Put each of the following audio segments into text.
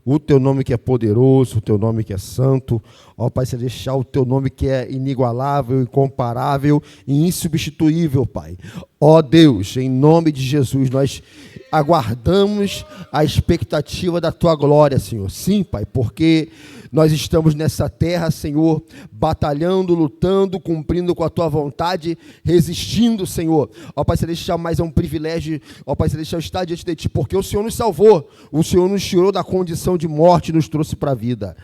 o teu nome que é poderoso, o teu nome que é santo, ó Pai Celestial, o teu nome que é inigualável, incomparável e insubstituível, Pai. Ó Deus, em nome de Jesus, nós aguardamos a expectativa da tua glória, Senhor. Sim, Pai, porque nós estamos nessa terra, Senhor, batalhando, lutando, cumprindo com a tua vontade, resistindo, Senhor. Ó Pai Celestial, mas é um privilégio, ó Pai Celestial, estar diante de ti, porque o Senhor nos salvou, o Senhor nos tirou da condição de morte e nos trouxe para a vida.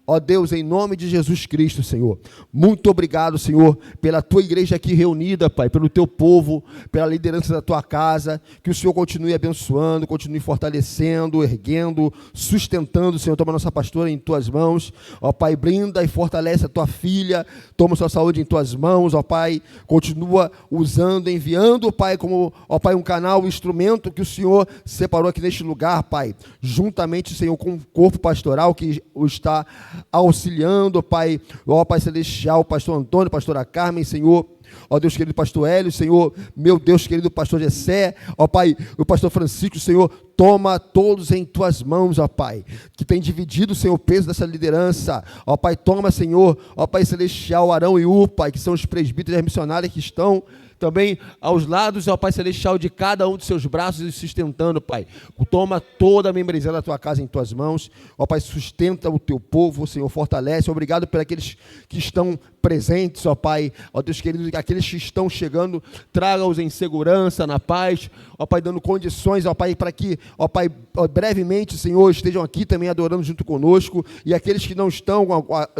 Ó Deus, em nome de Jesus Cristo, Senhor, muito obrigado, Senhor, pela tua igreja aqui reunida, Pai, pelo teu povo, pela liderança da tua casa, que o Senhor continue abençoando, continue fortalecendo, erguendo, sustentando, Senhor, toma nossa pastora em tuas mãos, ó Pai, brinda e fortalece a tua filha, toma sua saúde em tuas mãos, ó Pai, continua usando, enviando, Pai, como, ó Pai, um canal, um instrumento que o Senhor separou aqui neste lugar, Pai, juntamente, Senhor, com o corpo pastoral que o está auxiliando, Pai, ó Pai Celestial, pastor Antônio, pastora Carmen, Senhor, ó Deus querido, pastor Hélio, Senhor, meu Deus querido, pastor Jessé, ó Pai, o pastor Francisco, Senhor, toma todos em tuas mãos, ó Pai, que tem dividido, Senhor, o peso dessa liderança, ó Pai, toma, Senhor, ó Pai Celestial, Arão e U, Pai, que são os presbíteros missionários que estão também aos lados, ó Pai Celestial, de cada um dos seus braços e sustentando, Pai. Toma toda a membresia da tua casa em tuas mãos, ó Pai, sustenta o teu povo, Senhor, fortalece. Obrigado por aqueles que estão presentes, ó Pai, ó Deus querido, aqueles que estão chegando, traga-os em segurança, na paz, ó Pai, dando condições, ó Pai, para que, ó Pai, brevemente, Senhor, estejam aqui também adorando junto conosco, e aqueles que não estão,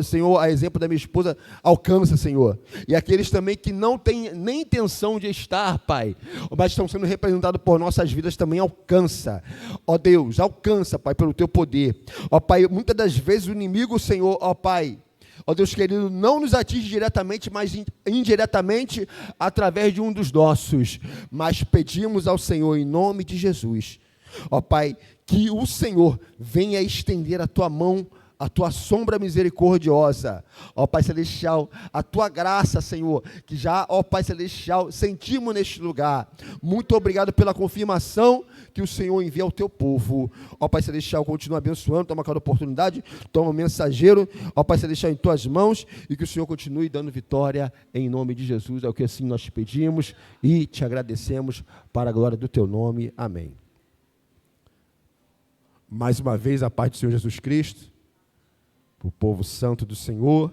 Senhor, a exemplo da minha esposa, alcança, Senhor, e aqueles também que não têm nem intenção de estar, Pai, mas estão sendo representados por nossas vidas, também alcança, ó Deus, alcança, Pai, pelo teu poder, ó Pai, muitas das vezes o inimigo, Senhor, ó Pai, ó Deus querido, não nos atinge diretamente, mas indiretamente, através de um dos nossos, mas pedimos ao Senhor, em nome de Jesus, ó Pai, que o Senhor venha estender a tua mão, a tua sombra misericordiosa, ó Pai Celestial, a tua graça, Senhor, que já, ó Pai Celestial, sentimos neste lugar. Muito obrigado pela confirmação que o Senhor envia ao teu povo. Ó Pai Celestial, continua abençoando, toma cada oportunidade, toma o mensageiro, ó Pai Celestial, em tuas mãos, e que o Senhor continue dando vitória em nome de Jesus. É o que assim nós te pedimos e te agradecemos para a glória do teu nome. Amém. Mais uma vez, a paz do Senhor Jesus Cristo, para o povo santo do Senhor,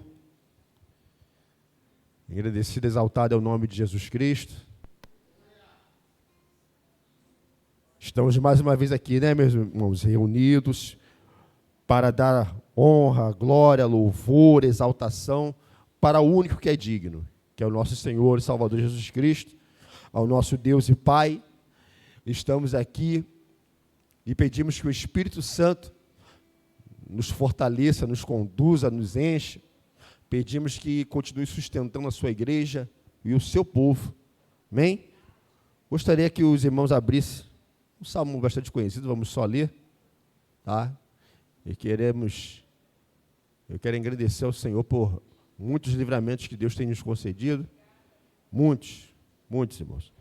agradecido, exaltado é o nome de Jesus Cristo. Estamos mais uma vez aqui, né, meus irmãos, reunidos para dar honra, glória, louvor, exaltação para o único que é digno, que é o nosso Senhor e Salvador Jesus Cristo, ao nosso Deus e Pai. Estamos aqui e pedimos que o Espírito Santo nos fortaleça, nos conduza, nos enche. Pedimos que continue sustentando a sua igreja e o seu povo. Amém? Gostaria que os irmãos abrissem um salmo bastante conhecido, vamos só ler, tá? Eu quero agradecer ao Senhor por muitos livramentos que Deus tem nos concedido. Muitos, irmãos.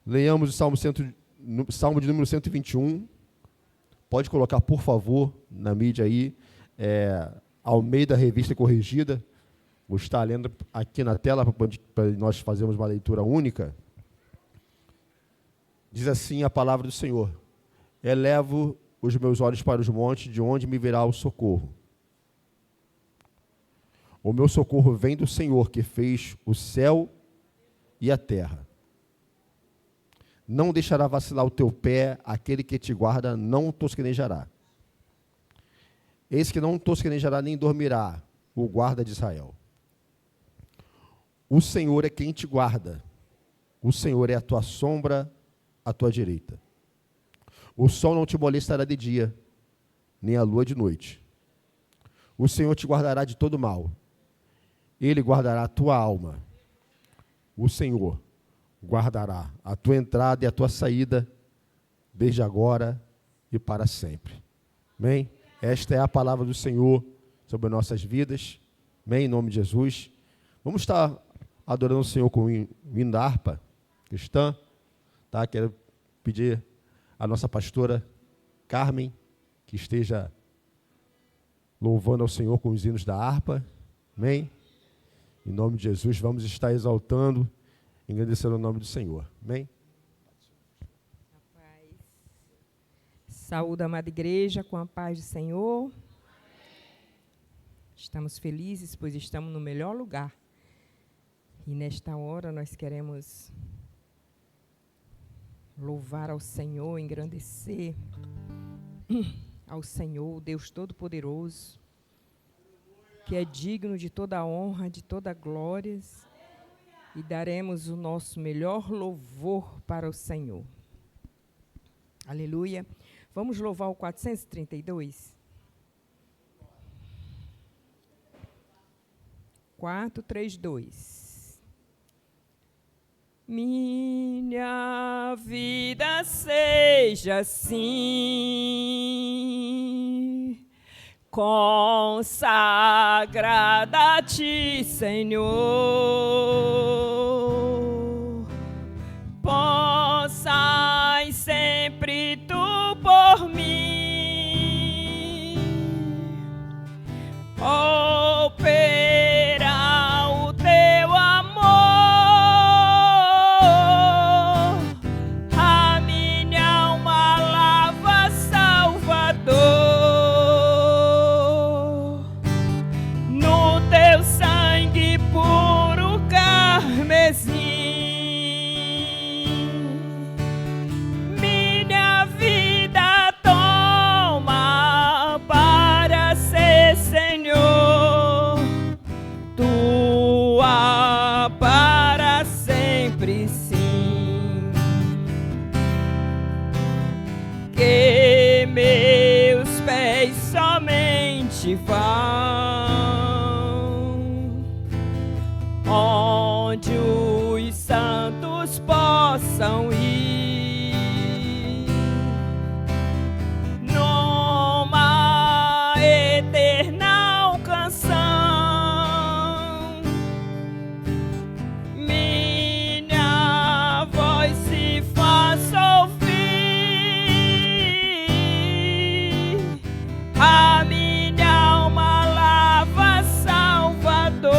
Leiamos o Salmo de número 121. Pode colocar, por favor, na mídia aí, Almeida Revista Corrigida. Vou estar lendo aqui na tela para nós fazermos uma leitura única. Diz assim a palavra do Senhor: elevo os meus olhos para os montes, de onde me virá o socorro. O meu socorro vem do Senhor, que fez o céu e a terra. Não deixará vacilar o teu pé, aquele que te guarda não tosquenejará. Eis que não tosquenejará nem dormirá o guarda de Israel. O Senhor é quem te guarda, o Senhor é a tua sombra à tua direita. O sol não te molestará de dia, nem a lua de noite. O Senhor te guardará de todo mal, Ele guardará a tua alma. O Senhor guardará a tua entrada e a tua saída, desde agora e para sempre. Amém? Esta é a palavra do Senhor sobre nossas vidas. Amém? Em nome de Jesus. Vamos estar adorando o Senhor com o hino da harpa cristã. Tá? Quero pedir a nossa pastora Carmen, que esteja louvando ao Senhor com os hinos da harpa. Amém? Em nome de Jesus, vamos estar exaltando, engrandecendo o nome do Senhor. Amém? Saúde, amada igreja, com a paz do Senhor. Estamos felizes, pois estamos no melhor lugar. E nesta hora nós queremos louvar ao Senhor, engrandecer ao Senhor, Deus Todo-Poderoso, que é digno de toda a honra, de toda a glória, e daremos o nosso melhor louvor para o Senhor. Aleluia. Vamos louvar o 432? 432. Minha vida seja assim, consagrada a Ti, Senhor. Possas sempre Tu por mim operar o Teu amor, a minha alma lava, Salvador, no Teu sangue puro carmesim. Minha vida toma para ser, Senhor, Tua para sempre, sim. Que meus pés somente vão onde os santos possam ir, numa eterna canção. Minha voz se faça ouvir, a minha alma lava, Salvador,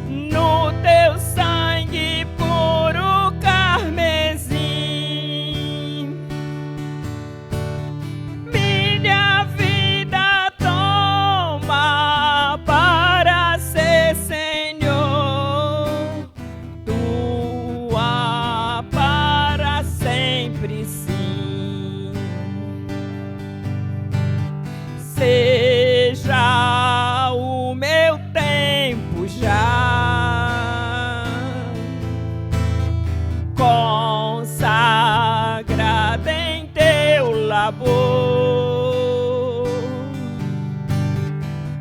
no Teu sangue puro carmesim. Minha vida toma para ser, Senhor, Tua para sempre, sim. Seja o meu tempo já consagrado em Teu labor,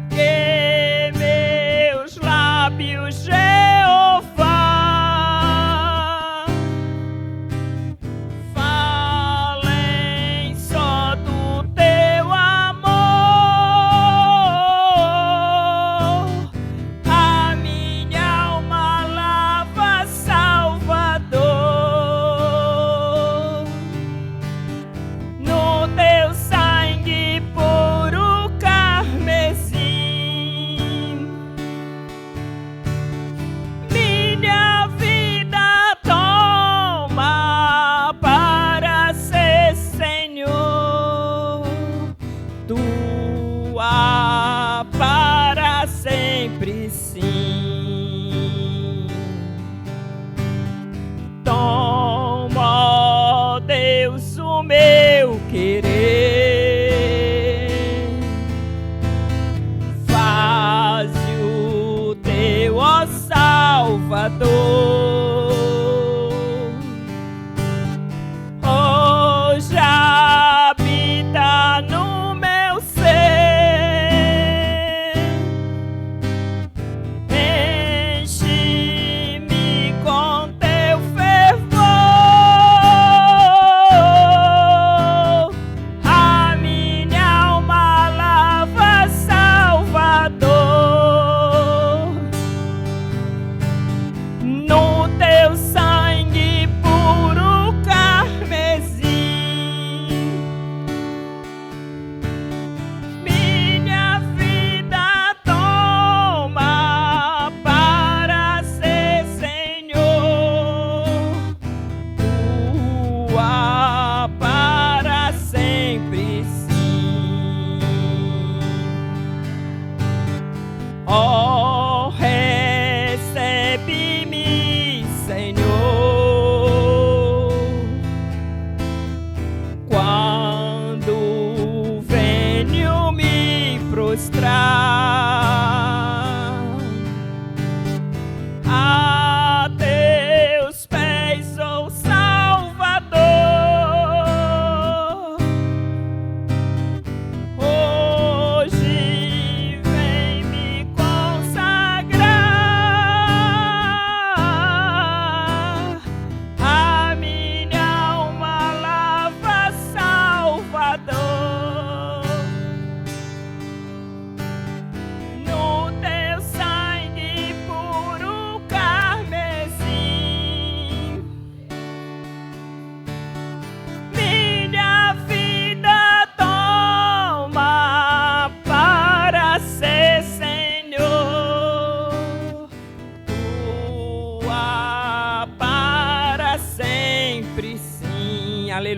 que meus lábios, Jeová, falem só do Teu amor, a minha alma lava, Salvador, no Teu sangue puro carmesim. Minha vida toma para ser, Senhor, Tua para sempre, sim. Toma, ó Deus, o meu querer, faze o Teu, ó Salvador, hoje habita no meu ser, enche-me com Teu fervor,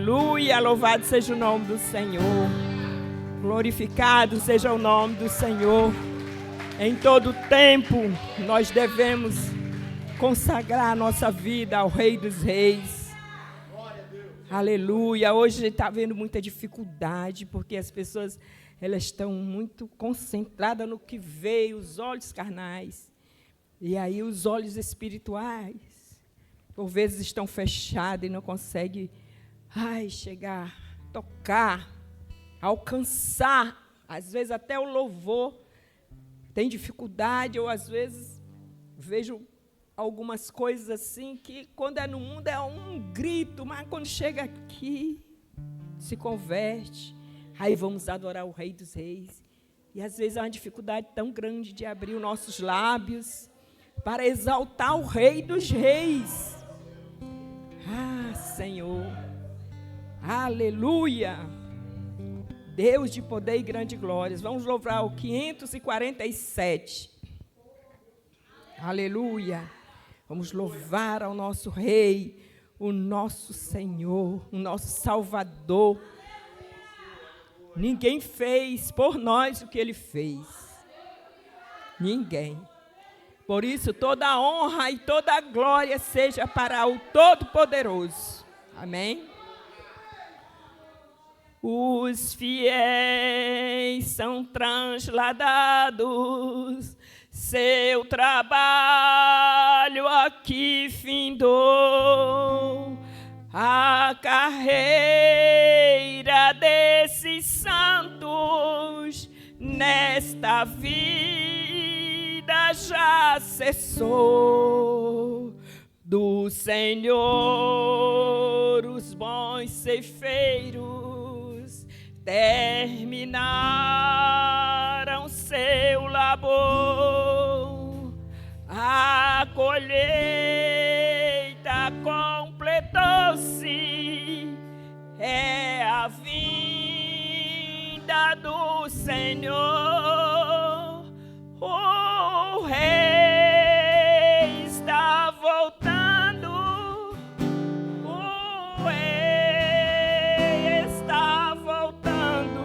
Aleluia, louvado seja o nome do Senhor. Glorificado seja o nome do Senhor. Em todo tempo, nós devemos consagrar a nossa vida ao Rei dos Reis. Aleluia. Hoje a gente está vendo muita dificuldade, porque as pessoas elas estão muito concentradas no que veio, os olhos carnais. E aí os olhos espirituais, por vezes, estão fechados e não conseguem chegar, tocar, alcançar. Às vezes até o louvor tem dificuldade, ou às vezes vejo algumas coisas assim que quando é no mundo é um grito, mas quando chega aqui se converte. Aí vamos adorar o Rei dos Reis. E às vezes há uma dificuldade tão grande de abrir os nossos lábios para exaltar o Rei dos Reis. Ah, Senhor. Aleluia. Deus de poder e grande glórias. Vamos louvar o 547. Aleluia. Vamos louvar ao nosso Rei, o nosso Senhor, o nosso Salvador. Ninguém fez por nós o que Ele fez. Ninguém. Por isso, toda a honra e toda a glória seja para o Todo-Poderoso. Amém? Os fiéis são transladados, seu trabalho aqui findou. A carreira desses santos nesta vida já cessou. Do Senhor os bons ceifeiros terminaram seu labor. A colheita completou-se, é a vinda do Senhor. O Rei está voltando, o Rei está voltando,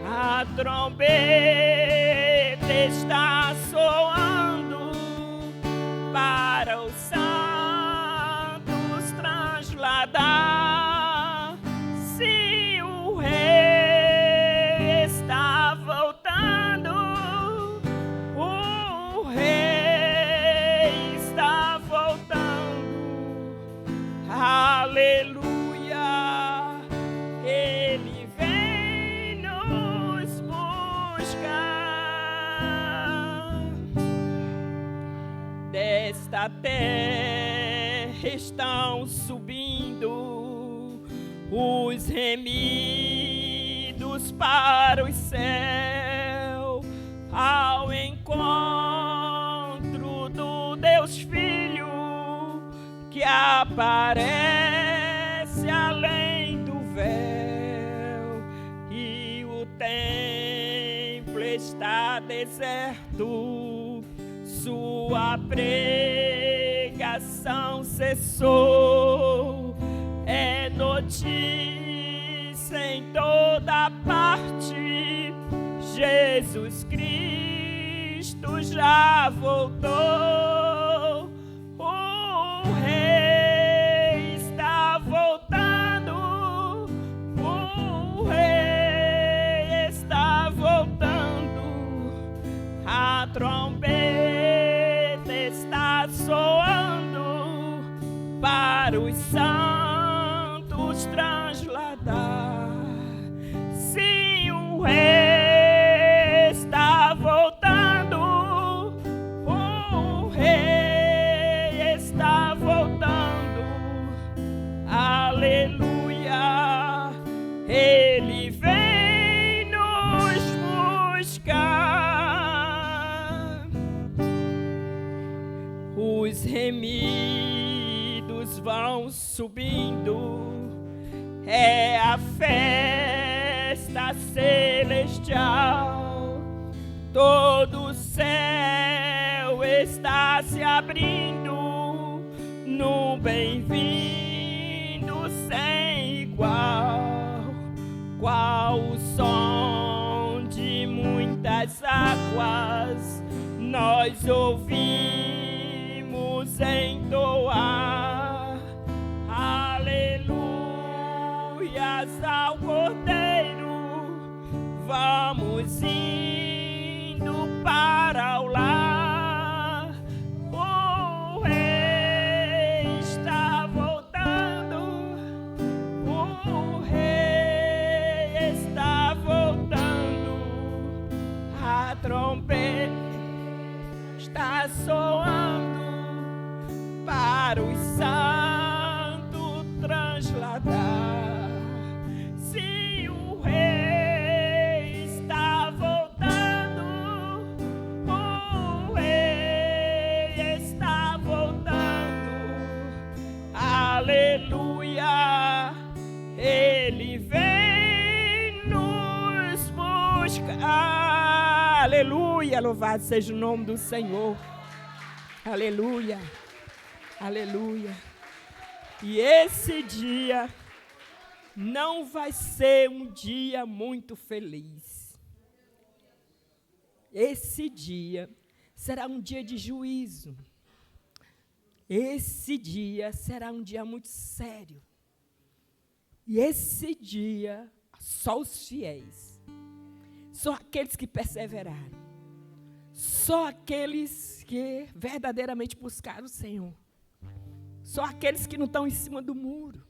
a trombeta está soando para os santos trasladar. Se o Rei está voltando, o Rei está voltando. Aleluia, Ele vem nos buscar. Desta terra estão subindo os remidos para o céu, ao encontro do Deus Filho que aparece além do véu. E o templo está deserto, sua pregação cessou. É notícia em toda parte, Jesus Cristo já voltou. O Rei está voltando, o Rei está voltando, a trombeta está soando para os santos trasladar. Sim, o Rei está voltando, o Rei está voltando. Aleluia, Ele vem nos buscar. Os remidos vão subindo, é a festa celestial. Todo o céu está se abrindo no bem-vindo Senhor. igual, qual o som de muitas águas nós ouvimos entoar. Aleluias ao Cordeiro, vamos indo para o lar. O Rei está voltando, o Rei está voltando, a trombeta está soando para os santos transladar. Se o Rei está voltando, o Rei está voltando, aleluia, Ele vem nos buscar. Aleluia, louvado seja o nome do Senhor. Aleluia, aleluia. E esse dia não vai ser um dia muito feliz. Esse dia será um dia de juízo. Esse dia será um dia muito sério. E esse dia, só os fiéis, só aqueles que perseveraram, só aqueles que verdadeiramente buscaram o Senhor, só aqueles que não estão em cima do muro,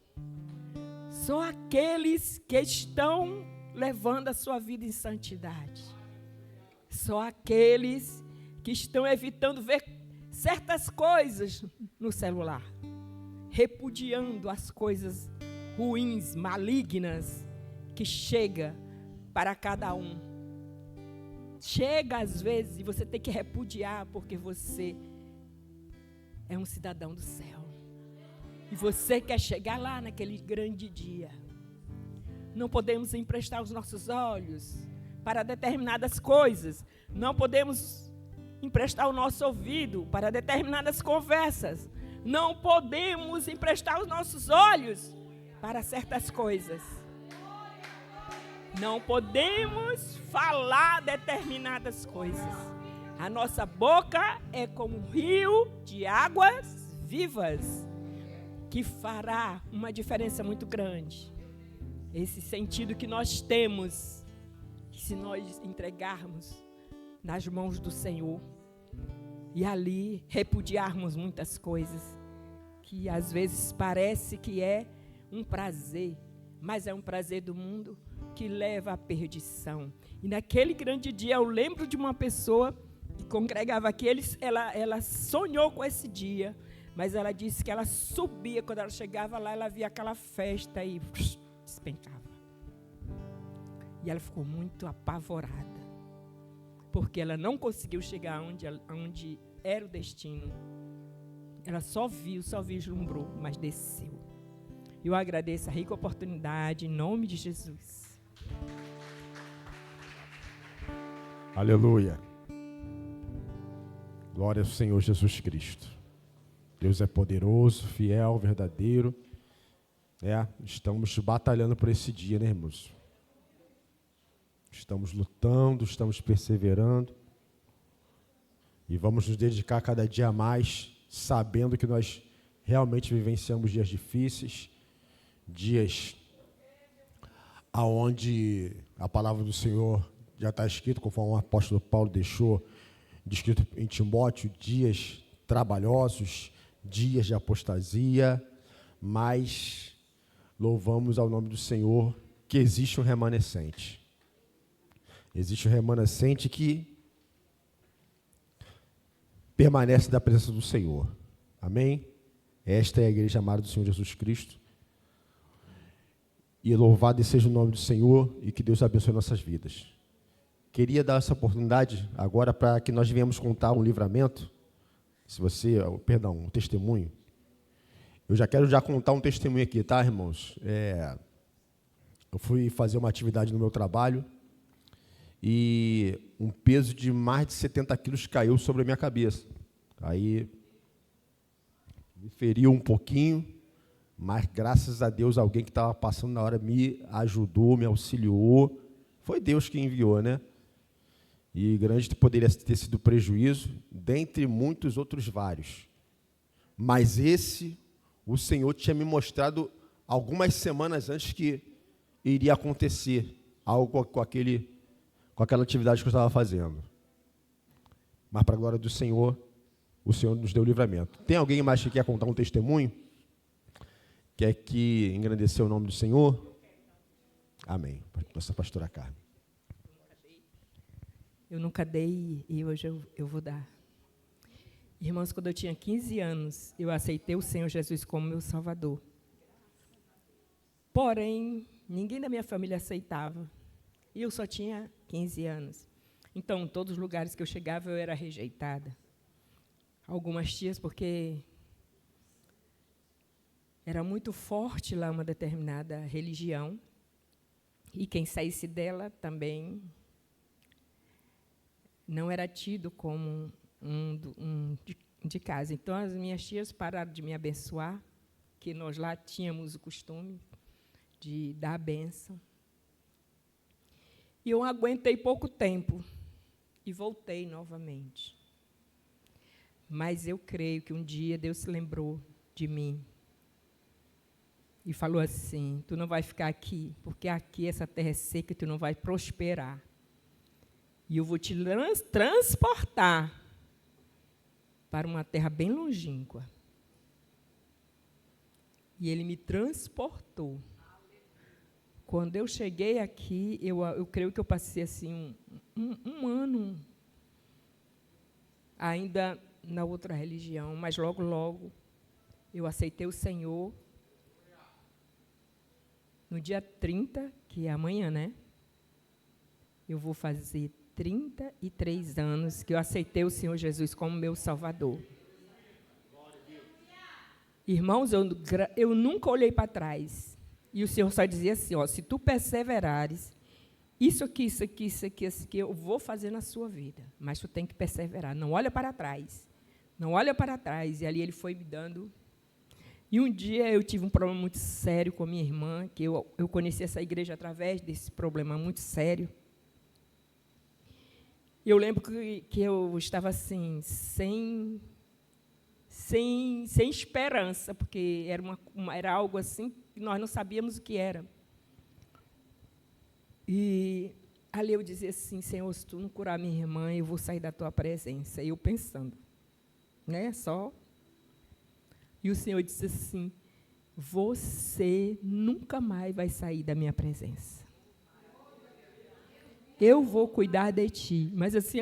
só aqueles que estão levando a sua vida em santidade, só aqueles que estão evitando ver certas coisas no celular, repudiando as coisas ruins, malignas, que chega para cada um. Chega às vezes e você tem que repudiar, porque você é um cidadão do céu. E você quer chegar lá naquele grande dia. Não podemos emprestar os nossos olhos para determinadas coisas. Não podemos emprestar o nosso ouvido para determinadas conversas. Não podemos emprestar os nossos olhos para certas coisas. Não podemos falar determinadas coisas. A nossa boca é como um rio de águas vivas, que fará uma diferença muito grande. Esse sentido que nós temos, se nós entregarmos nas mãos do Senhor e ali repudiarmos muitas coisas, que às vezes parece que é um prazer, mas é um prazer do mundo que leva à perdição. E naquele grande dia eu lembro de uma pessoa que congregava aqui, ela sonhou com esse dia, mas ela disse que ela subia, quando ela chegava lá, ela via aquela festa e despencava. E ela ficou muito apavorada, porque ela não conseguiu chegar onde era o destino. Ela só vislumbrou, mas desceu. Eu agradeço a rica oportunidade, em nome de Jesus. Aleluia. Glória ao Senhor Jesus Cristo. Deus é poderoso, fiel, verdadeiro. Estamos batalhando por esse dia, né, irmãos? Estamos lutando, estamos perseverando. E vamos nos dedicar cada dia mais, sabendo que nós realmente vivenciamos dias difíceis, dias aonde a palavra do Senhor já está escrito, conforme o apóstolo Paulo deixou descrito em Timóteo, dias trabalhosos, dias de apostasia, mas louvamos ao nome do Senhor que existe um remanescente. Existe um remanescente que permanece da presença do Senhor. Amém? Esta é a igreja amada do Senhor Jesus Cristo. E louvado seja o nome do Senhor e que Deus abençoe nossas vidas. Queria dar essa oportunidade agora para que nós venhamos contar um livramento, um testemunho. Eu já quero contar um testemunho aqui, tá, irmãos? Eu fui fazer uma atividade no meu trabalho e um peso de mais de 70 quilos caiu sobre a minha cabeça. Aí me feriu um pouquinho, Mas, graças a Deus, alguém que estava passando na hora me ajudou, me auxiliou. Foi Deus que enviou, né? E grande poderia ter sido prejuízo, dentre muitos outros vários. Mas esse, o Senhor tinha me mostrado algumas semanas antes que iria acontecer algo com aquela atividade que eu estava fazendo. Mas, para a glória do Senhor, o Senhor nos deu livramento. Tem alguém mais que quer contar um testemunho? Quer que engrandecer o nome do Senhor? Amém. Nossa pastora Carmen. Eu nunca dei e hoje eu vou dar. Irmãos, quando eu tinha 15 anos, eu aceitei o Senhor Jesus como meu Salvador. Porém, ninguém da minha família aceitava. E eu só tinha 15 anos. Então, em todos os lugares que eu chegava, eu era rejeitada. Algumas tias, porque era muito forte lá uma determinada religião. E quem saísse dela também não era tido como um de casa. Então, as minhas tias pararam de me abençoar, que nós lá tínhamos o costume de dar a bênção. E eu aguentei pouco tempo e voltei novamente. Mas eu creio que um dia Deus se lembrou de mim e falou assim: tu não vai ficar aqui, porque aqui essa terra é seca e tu não vai prosperar. E eu vou te transportar para uma terra bem longínqua. E Ele me transportou. Quando eu cheguei aqui, eu creio que eu passei assim um ano ainda na outra religião, mas logo, logo, eu aceitei o Senhor. No dia 30, que é amanhã, né? Eu vou fazer 33 anos que eu aceitei o Senhor Jesus como meu Salvador. Irmãos, eu nunca olhei para trás. E o Senhor só dizia assim, ó, se tu perseverares, isso aqui, eu vou fazer na sua vida. Mas tu tem que perseverar. Não olha para trás. Não olha para trás. E ali Ele foi me dando. E um dia eu tive um problema muito sério com a minha irmã, que eu conheci essa igreja através desse problema muito sério. Eu lembro que eu estava assim, sem esperança, porque era algo assim que nós não sabíamos o que era. E ali eu dizia assim, Senhor, se tu não curar minha irmã, eu vou sair da tua presença. E eu pensando, né, só. E o Senhor disse assim, você nunca mais vai sair da minha presença. Eu vou cuidar de ti. Mas assim,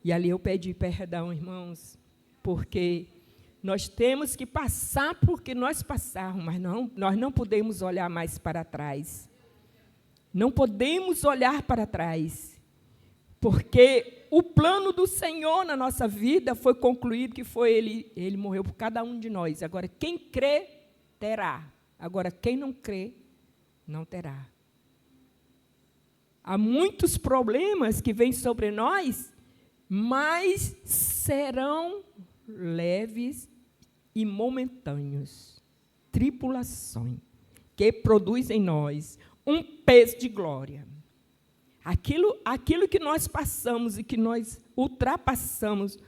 E ali eu pedi perdão, irmãos, porque nós temos que passar porque nós passamos, mas nós não podemos olhar mais para trás. Não podemos olhar para trás, porque o plano do Senhor na nossa vida foi concluído, que foi Ele morreu por cada um de nós. Agora, quem crê, terá. Agora, quem não crê, não terá. Há muitos problemas que vêm sobre nós, mas serão leves e momentâneos. Tribulações que produzem em nós um peso de glória. Aquilo que nós passamos e que nós ultrapassamos,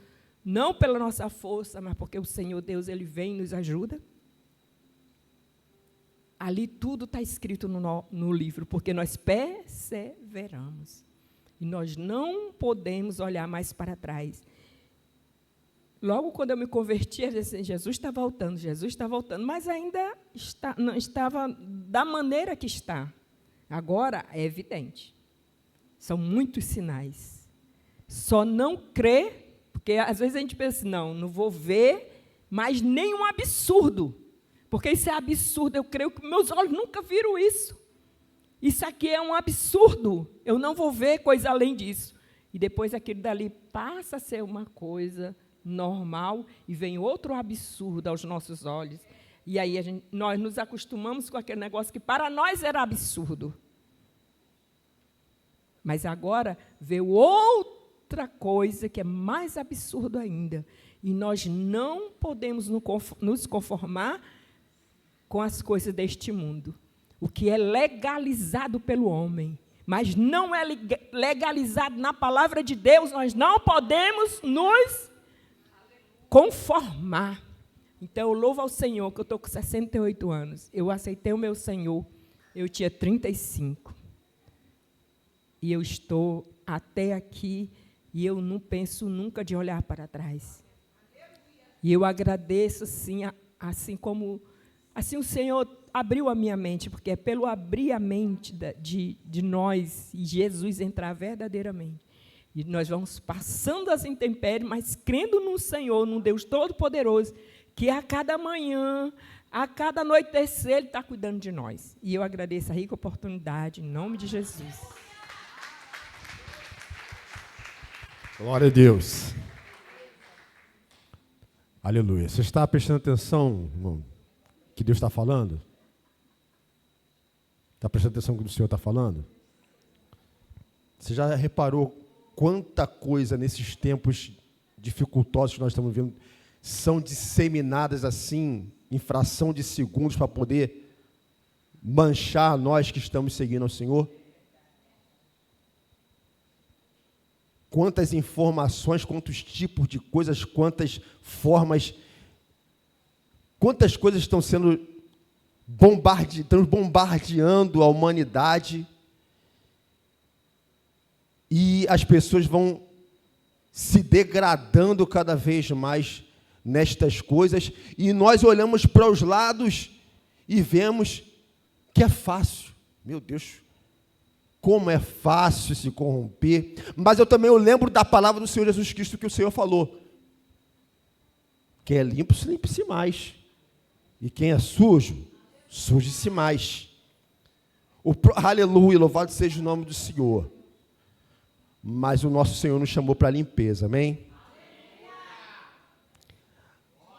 não pela nossa força, mas porque o Senhor Deus, Ele vem e nos ajuda. Ali tudo está escrito no livro, porque nós perseveramos. E nós não podemos olhar mais para trás. Logo quando eu me converti, eu disse assim, Jesus está voltando, mas ainda não estava da maneira que está. Agora é evidente. São muitos sinais. Só não crê, porque às vezes a gente pensa assim, não vou ver, mas nenhum absurdo. Porque isso é absurdo, eu creio que meus olhos nunca viram isso. Isso aqui é um absurdo, eu não vou ver coisa além disso. E depois aquilo dali passa a ser uma coisa normal e vem outro absurdo aos nossos olhos. E aí nós nos acostumamos com aquele negócio que para nós era absurdo. Mas agora veio outra coisa que é mais absurdo ainda. E nós não podemos nos conformar com as coisas deste mundo. O que é legalizado pelo homem, mas não é legalizado na palavra de Deus, nós não podemos nos conformar. Então, eu louvo ao Senhor, que eu estou com 68 anos. Eu aceitei o meu Senhor, eu tinha 35. E eu estou até aqui, e eu não penso nunca de olhar para trás. E eu agradeço, assim como assim o Senhor abriu a minha mente, porque é pelo abrir a mente de nós, e Jesus entrar verdadeiramente. E nós vamos passando as intempéries, mas crendo no Senhor, num Deus Todo-Poderoso, que a cada manhã, a cada anoitecer, Ele está cuidando de nós. E eu agradeço a rica oportunidade, em nome de Jesus. Glória a Deus. Aleluia. Você está prestando atenção, irmão, que Deus está falando? Está prestando atenção no que o Senhor está falando? Você já reparou quanta coisa nesses tempos dificultosos que nós estamos vivendo são disseminadas assim, em fração de segundos, para poder manchar nós que estamos seguindo ao Senhor? Quantas informações, quantos tipos de coisas, quantas formas, quantas coisas estão sendo bombardeando a humanidade, e as pessoas vão se degradando cada vez mais nestas coisas, e nós olhamos para os lados e vemos que é fácil. Meu Deus, como é fácil se corromper. Mas eu também lembro da palavra do Senhor Jesus Cristo, que o Senhor falou: quem é limpo, se limpe-se mais, e quem é sujo, suje-se mais. Aleluia, louvado seja o nome do Senhor. Mas o nosso Senhor nos chamou para a limpeza, amém?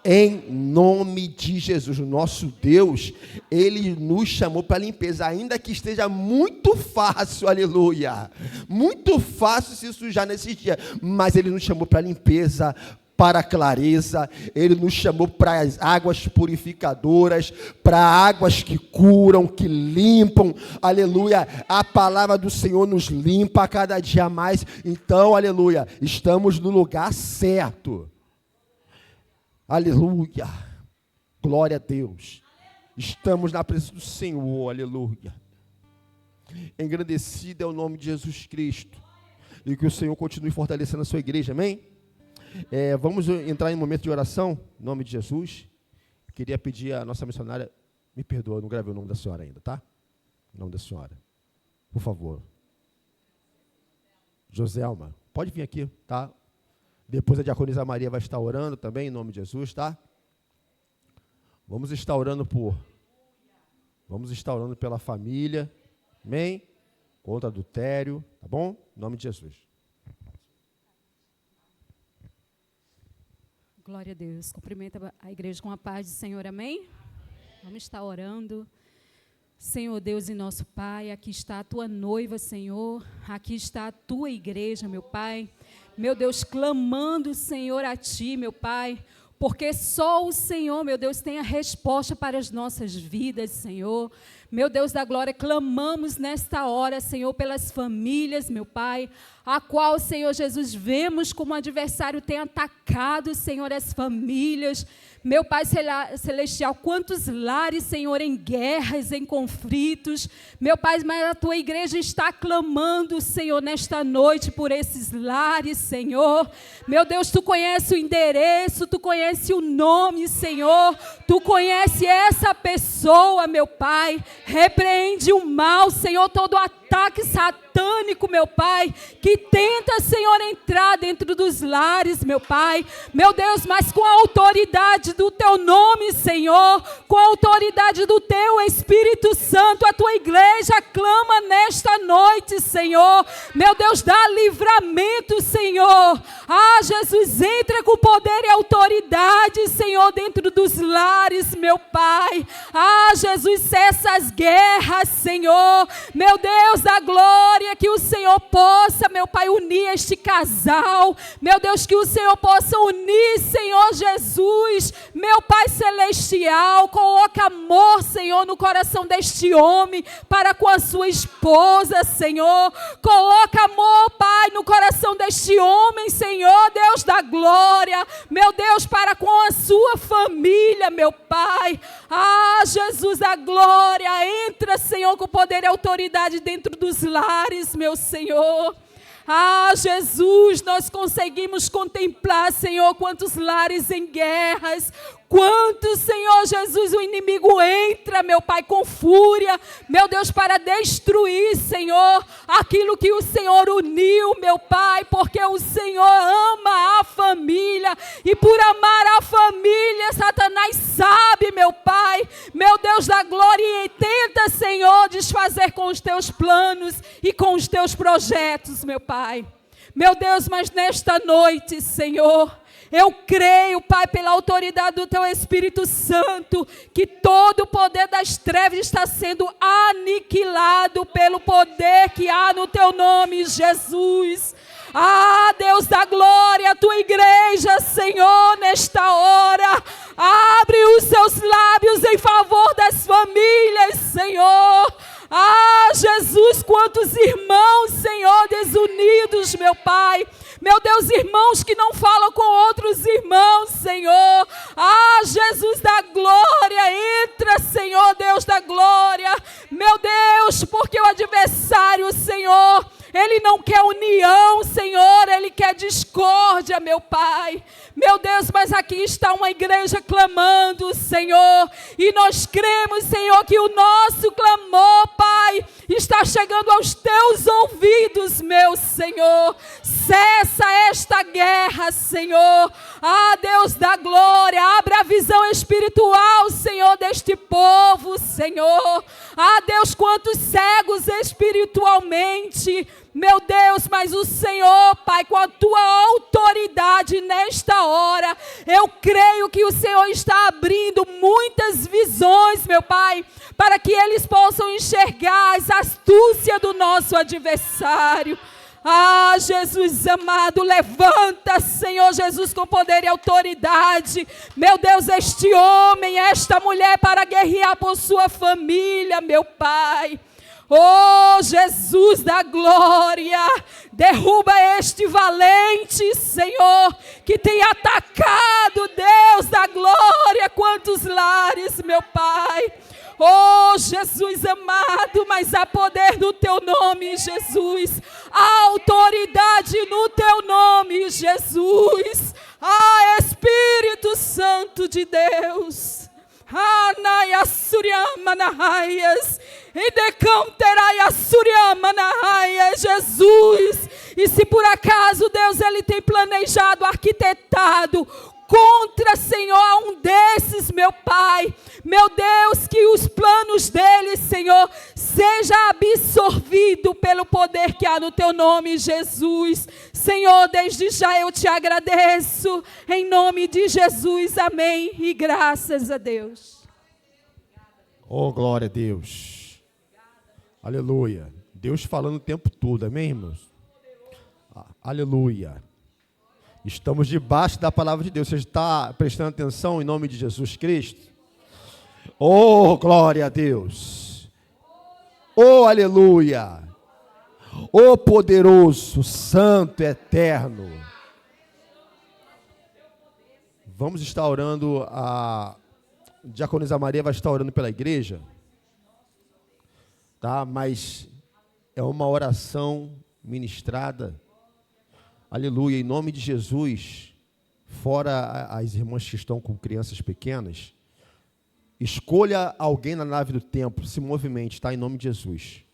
Em nome de Jesus, o nosso Deus, Ele nos chamou para a limpeza, ainda que esteja muito fácil, aleluia, muito fácil se sujar nesses dias, mas Ele nos chamou para a limpeza, para a clareza, Ele nos chamou para as águas purificadoras, para águas que curam, que limpam, aleluia. A palavra do Senhor nos limpa a cada dia mais. Então, aleluia, estamos no lugar certo. Aleluia, glória a Deus. Estamos na presença do Senhor, aleluia. Engrandecido é o nome de Jesus Cristo, e que o Senhor continue fortalecendo a sua igreja, amém? Vamos entrar em um momento de oração, em nome de Jesus. Queria pedir à nossa missionária, me perdoa, não gravei o nome da senhora ainda, tá? O nome da senhora, por favor. Joselma, pode vir aqui, tá? Depois a diaconisa Maria vai estar orando também, em nome de Jesus, tá? Vamos estar orando pela família, amém? Contra adultério, tá bom? Em nome de Jesus. Glória a Deus. Cumprimenta a igreja com a paz do Senhor, amém? Vamos estar orando. Senhor Deus e nosso Pai, aqui está a tua noiva, Senhor. Aqui está a tua igreja, meu Pai. Meu Deus, clamando, Senhor, a Ti, meu Pai, porque só o Senhor, meu Deus, tem a resposta para as nossas vidas, Senhor. Meu Deus da glória, clamamos nesta hora, Senhor, pelas famílias, meu Pai, a qual, Senhor Jesus, vemos como o adversário tem atacado, Senhor, as famílias. Meu Pai Celestial, quantos lares, Senhor, em guerras, em conflitos. Meu Pai, mas a Tua igreja está clamando, Senhor, nesta noite por esses lares, Senhor. Meu Deus, Tu conheces o endereço, Tu conheces o nome, Senhor. Tu conheces essa pessoa, meu Pai. Repreende o mal, Senhor, todo ataque satânico, meu Pai, que tenta, Senhor, entrar dentro dos lares, meu Pai. Meu Deus, mas com a autoridade do Teu nome, Senhor, com a autoridade do Teu Espírito Santo, a Tua igreja clama nesta noite, Senhor. Meu Deus, dá livramento, Senhor. Ah, Jesus, entra com poder e autoridade, Senhor, dentro dos lares, meu Pai. Ah, Jesus, cessa as guerras, Senhor. Meu Deus, da glória, que o Senhor possa, meu Pai, unir este casal. Meu Deus, que o Senhor possa unir, Senhor Jesus, meu Pai celestial. Coloca amor, Senhor, no coração deste homem para com a sua esposa, Senhor. Coloca amor, Pai, no coração deste homem, Senhor, Deus da glória. Meu Deus, para com a sua família, meu Pai. Ah, Jesus da glória, entra, Senhor, com poder e autoridade dentro dos lares, meu Senhor. Ah, Jesus, nós conseguimos contemplar, Senhor, quantos lares em guerras, quantos, Senhor Jesus, o inimigo entra, meu Pai, com fúria, meu Deus, para destruir, Senhor, aquilo que o Senhor uniu, meu Pai, porque o Senhor ama a família, e por amar a família, Satanás sabe, meu Pai, meu Deus da glória, e tenta, Senhor, desfazer com os teus planos e com os teus projetos, meu Pai. Meu Deus, mas nesta noite, Senhor, eu creio, Pai, pela autoridade do Teu Espírito Santo, que todo o poder das trevas está sendo aniquilado pelo poder que há no Teu nome, Jesus. Ah, Deus da glória, a Tua igreja, Senhor, nesta hora, abre os Seus lábios em favor das famílias, Senhor. Ah, Jesus, quantos irmãos, Senhor, desunidos, meu Pai. Meu Deus, irmãos que não falam com outros irmãos, Senhor. Ah, Jesus da glória, entra, Senhor, Deus da glória. Meu Deus, porque o adversário, Senhor, ele não quer união, Senhor, ele quer discórdia, meu Pai. Meu Deus, mas aqui está uma igreja clamando, Senhor, e nós cremos, Senhor, que o nosso clamor, Pai, está chegando aos Teus ouvidos, meu Senhor. Cessa esta guerra, Senhor. Ah, Deus da glória, abra a visão espiritual, Senhor, deste povo, Senhor. Ah, Deus, quantos cegos espiritualmente, meu Deus, mas o Senhor, Pai, com a Tua autoridade nesta hora, eu creio que o Senhor está abrindo muitas visões, meu Pai, para que eles possam enxergar as astúcias do nosso adversário. Ah, Jesus amado, levanta, Senhor Jesus, com poder e autoridade, meu Deus, este homem, esta mulher, para guerrear por sua família, meu Pai. Oh, Jesus da glória, derruba este valente, Senhor, que tem atacado, Deus da glória, quantos lares, meu Pai. Oh, Jesus amado, mas há poder no Teu nome, Jesus. Há autoridade no Teu nome, Jesus. Ah, Espírito Santo de Deus. Jesus. E se por acaso, Deus, Ele tem planejado, arquitetado contra, Senhor, a um desses, meu Pai, meu Deus, que os planos deles, Senhor, seja absorvido pelo poder que há no Teu nome, Jesus. Senhor, desde já eu Te agradeço, em nome de Jesus, amém, e graças a Deus. Oh, glória a Deus. Aleluia. Deus falando o tempo todo, amém, irmãos? Aleluia. Estamos debaixo da palavra de Deus. Você está prestando atenção em nome de Jesus Cristo? Oh, glória a Deus. Oh, aleluia. Oh, poderoso, santo, eterno. Vamos estar orando, a diaconisa Maria vai estar orando pela igreja, tá? Mas é uma oração ministrada, aleluia, em nome de Jesus, fora as irmãs que estão com crianças pequenas, escolha alguém na nave do templo, se movimente, tá? Em nome de Jesus.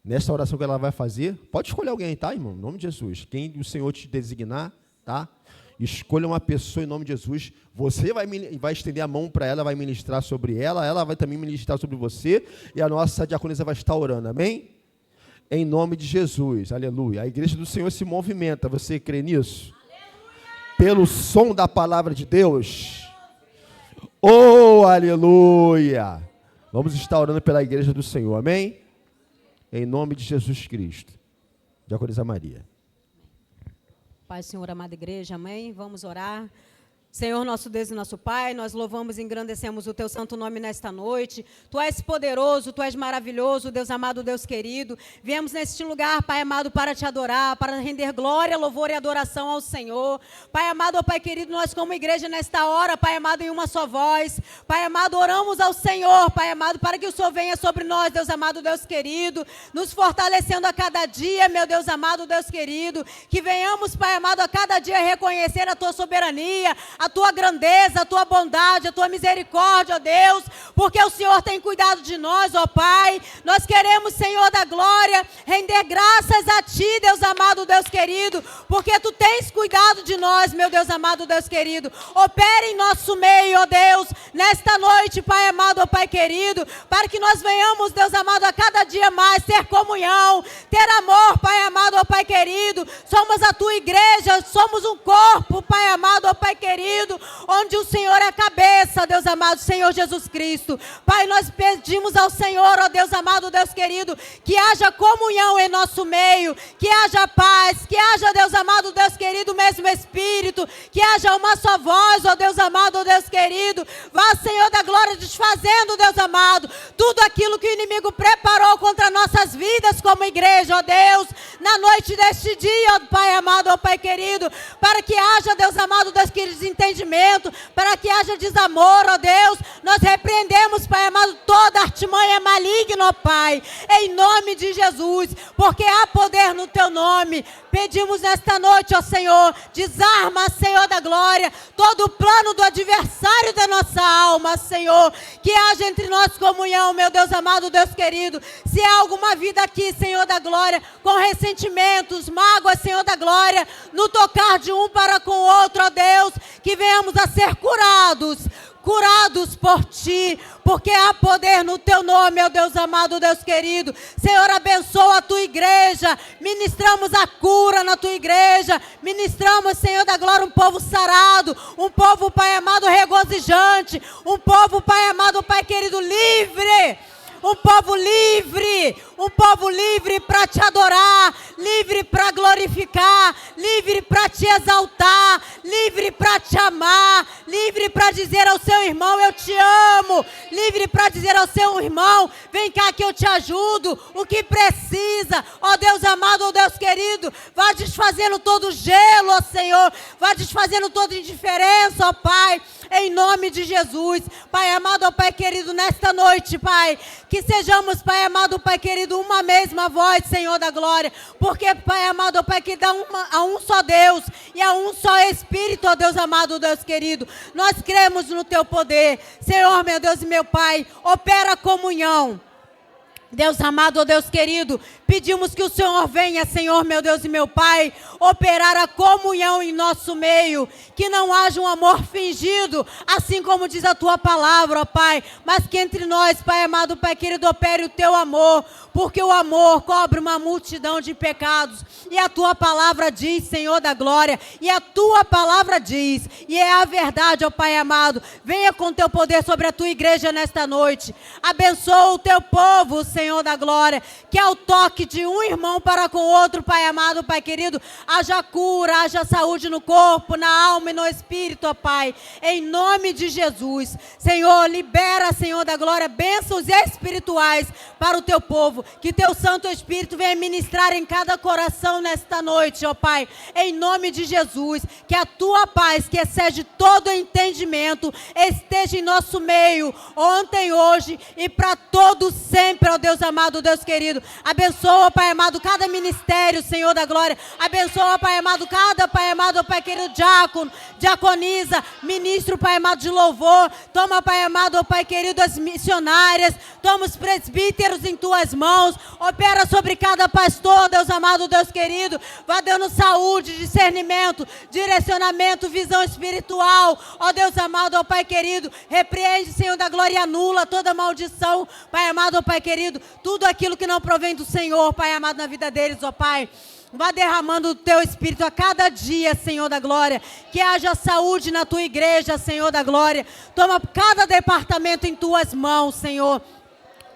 Nessa oração que ela vai fazer, pode escolher alguém, tá, irmão? Em nome de Jesus. Quem o Senhor te designar, tá? Escolha uma pessoa em nome de Jesus. Você vai estender a mão para ela, vai ministrar sobre ela, ela vai também ministrar sobre você, e a nossa diaconisa vai estar orando, amém? Em nome de Jesus, aleluia. A igreja do Senhor se movimenta, você crê nisso? Aleluia. Pelo som da palavra de Deus. Oh, aleluia. Vamos estar orando pela igreja do Senhor, amém? em nome de Jesus Cristo. Diaconisa Maria. Pai, Senhor, amada igreja, amém? Vamos orar. Senhor, nosso Deus e nosso Pai, nós louvamos e engrandecemos o Teu santo nome nesta noite. Tu és poderoso, Tu és maravilhoso, Deus amado, Deus querido. Viemos neste lugar, Pai amado, para Te adorar, para render glória, louvor e adoração ao Senhor. Pai amado, ó Pai querido, nós como igreja nesta hora, Pai amado, em uma só voz. Pai amado, oramos ao Senhor, Pai amado, para que o Senhor venha sobre nós, Deus amado, Deus querido, nos fortalecendo a cada dia, meu Deus amado, Deus querido. Que venhamos, Pai amado, a cada dia reconhecer a Tua soberania, a Tua grandeza, a Tua bondade, a Tua misericórdia, ó Deus, porque o Senhor tem cuidado de nós, ó Pai. Nós queremos, Senhor da glória, render graças a Ti, Deus amado, Deus querido, porque Tu tens cuidado de nós, meu Deus amado, Deus querido. Opera em nosso meio, ó Deus, nesta noite, Pai amado, ó Pai querido, para que nós venhamos, Deus amado, a cada dia mais ter comunhão, ter amor, Pai amado, ó Pai querido. Somos a Tua igreja, somos um corpo, Pai amado, ó Pai querido, onde o Senhor é a cabeça, Deus amado, Senhor Jesus Cristo. Pai, nós pedimos ao Senhor, ó Deus amado, Deus querido, que haja comunhão em nosso meio, que haja paz, que haja, Deus amado, Deus querido, o mesmo Espírito, que haja uma só voz, ó Deus amado, Deus querido. Vá, Senhor da glória, desfazendo, Deus amado, tudo aquilo que o inimigo preparou contra nossas vidas como igreja, ó Deus, na noite deste dia, ó Pai amado, ó Pai querido, para que haja, Deus amado, Deus querido, entendimento, para que haja desamor, ó Deus. Nós repreendemos, Pai amado, toda artimanha maligna, ó Pai, em nome de Jesus, porque há poder no Teu nome. Pedimos nesta noite, ó Senhor, desarma, Senhor da glória, todo o plano do adversário da nossa alma, Senhor, que haja entre nós comunhão, meu Deus amado, Deus querido. Se há alguma vida aqui, Senhor da glória, com ressentimentos, mágoas, Senhor da glória, no tocar de um para com o outro, ó Deus, que venhamos a ser curados por Ti, porque há poder no Teu nome, ó Deus amado, Deus querido. Senhor, abençoa a Tua igreja, ministramos a cura na Tua igreja, ministramos, Senhor da glória, um povo sarado, um povo, Pai amado, regozijante, um povo, Pai amado, Pai querido, livre. Um povo livre para Te adorar, livre para glorificar, livre para Te exaltar, livre para Te amar, livre para dizer ao seu irmão, eu te amo, livre para dizer ao seu irmão, vem cá que eu te ajudo, o que precisa, ó Deus amado, ó Deus querido, vá desfazendo todo gelo, ó Senhor, vá desfazendo toda indiferença, ó Pai, em nome de Jesus. Pai amado, ó Pai querido, nesta noite, Pai, que sejamos, Pai amado, Pai querido, uma mesma voz, Senhor da glória, porque, Pai amado, ó Pai querido, há um só Deus e há um só Espírito, ó Deus amado, Deus querido. Nós cremos no Teu poder, Senhor, meu Deus e meu Pai, opera a comunhão. Deus amado, ó Deus querido, pedimos que o Senhor venha, Senhor, meu Deus e meu Pai, operar a comunhão em nosso meio, que não haja um amor fingido, assim como diz a Tua palavra, ó Pai, mas que entre nós, Pai amado, Pai querido, opere o Teu amor, porque o amor cobre uma multidão de pecados, e a Tua palavra diz, Senhor da glória, e a Tua palavra diz, e é a verdade, ó Pai amado. Venha com Teu poder sobre a Tua igreja nesta noite, abençoa o Teu povo, Senhor da glória, que ao toque de um irmão para com o outro, Pai amado, Pai querido, haja cura, haja saúde no corpo, na alma e no espírito, ó Pai, em nome de Jesus. Senhor, libera, Senhor da glória, bênçãos espirituais para o Teu povo, que Teu Santo Espírito venha ministrar em cada coração nesta noite, ó Pai, em nome de Jesus, que a Tua paz, que excede todo entendimento, esteja em nosso meio, ontem, hoje e para todos sempre, ó Deus amado, Deus querido. Abençoa, Pai amado, cada ministério, Senhor da glória. Abençoa, Pai amado, cada, Pai amado, Pai querido, diácono, diaconisa, ministro, Pai amado, de louvor. Toma, Pai amado, Pai querido, as missionárias. Toma os presbíteros em Tuas mãos. Opera sobre cada pastor, Deus amado, Deus querido. Vá dando saúde, discernimento, direcionamento, visão espiritual. Ó Deus amado, ó Pai querido. Repreende, Senhor da glória, e anula toda maldição, Pai amado, ó Pai querido. Tudo aquilo que não provém do Senhor, Pai amado, na vida deles, ó Pai. Vá derramando o Teu Espírito a cada dia, Senhor da glória. Que haja saúde na Tua igreja, Senhor da glória. Toma cada departamento em Tuas mãos, Senhor.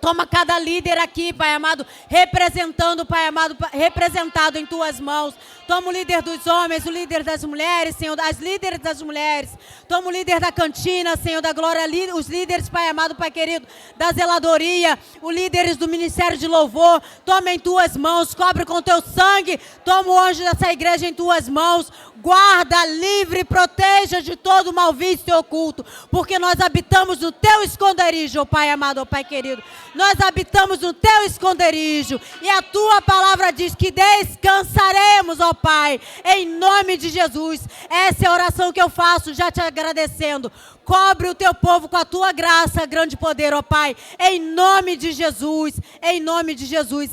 Toma cada líder aqui, Pai amado, representando, Pai amado, representado em Tuas mãos. Toma o líder dos homens, o líder das mulheres, Senhor, as líderes das mulheres. Toma o líder da cantina, Senhor, da glória, os líderes, Pai amado, Pai querido, da zeladoria, os líderes do ministério de louvor. Toma em Tuas mãos, cobre com Teu sangue. Toma o anjo dessa igreja em Tuas mãos. Guarda, livre, proteja de todo mal visto e oculto, porque nós habitamos no Teu esconderijo, ó Pai amado, ó Pai querido. Nós habitamos no Teu esconderijo, e a Tua palavra diz que descansaremos, ó Pai, em nome de Jesus. Essa é a oração que eu faço, já te agradecendo. Cobre o Teu povo com a Tua graça, grande poder, ó Pai, em nome de Jesus,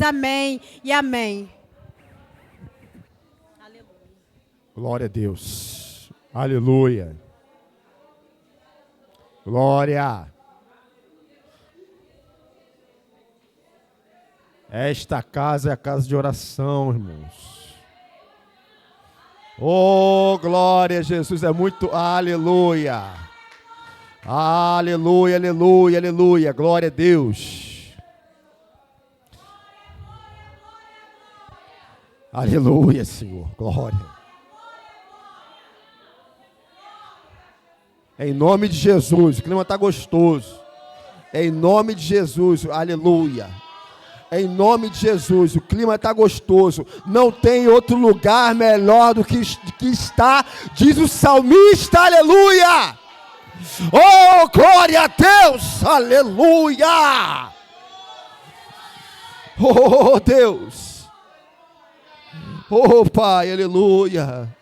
amém e amém. Glória a Deus. Aleluia. Glória. Esta casa é a casa de oração, irmãos. Oh, glória a Jesus. É muito... Aleluia. Aleluia, aleluia, aleluia. Glória a Deus. Aleluia, Senhor. Glória. Em nome de Jesus, o clima está gostoso. Em nome de Jesus, aleluia. Em nome de Jesus, o clima está gostoso. Não tem outro lugar melhor do que está, diz o salmista, aleluia. Oh, glória a Deus, aleluia. Oh, Deus. Oh, Pai, aleluia.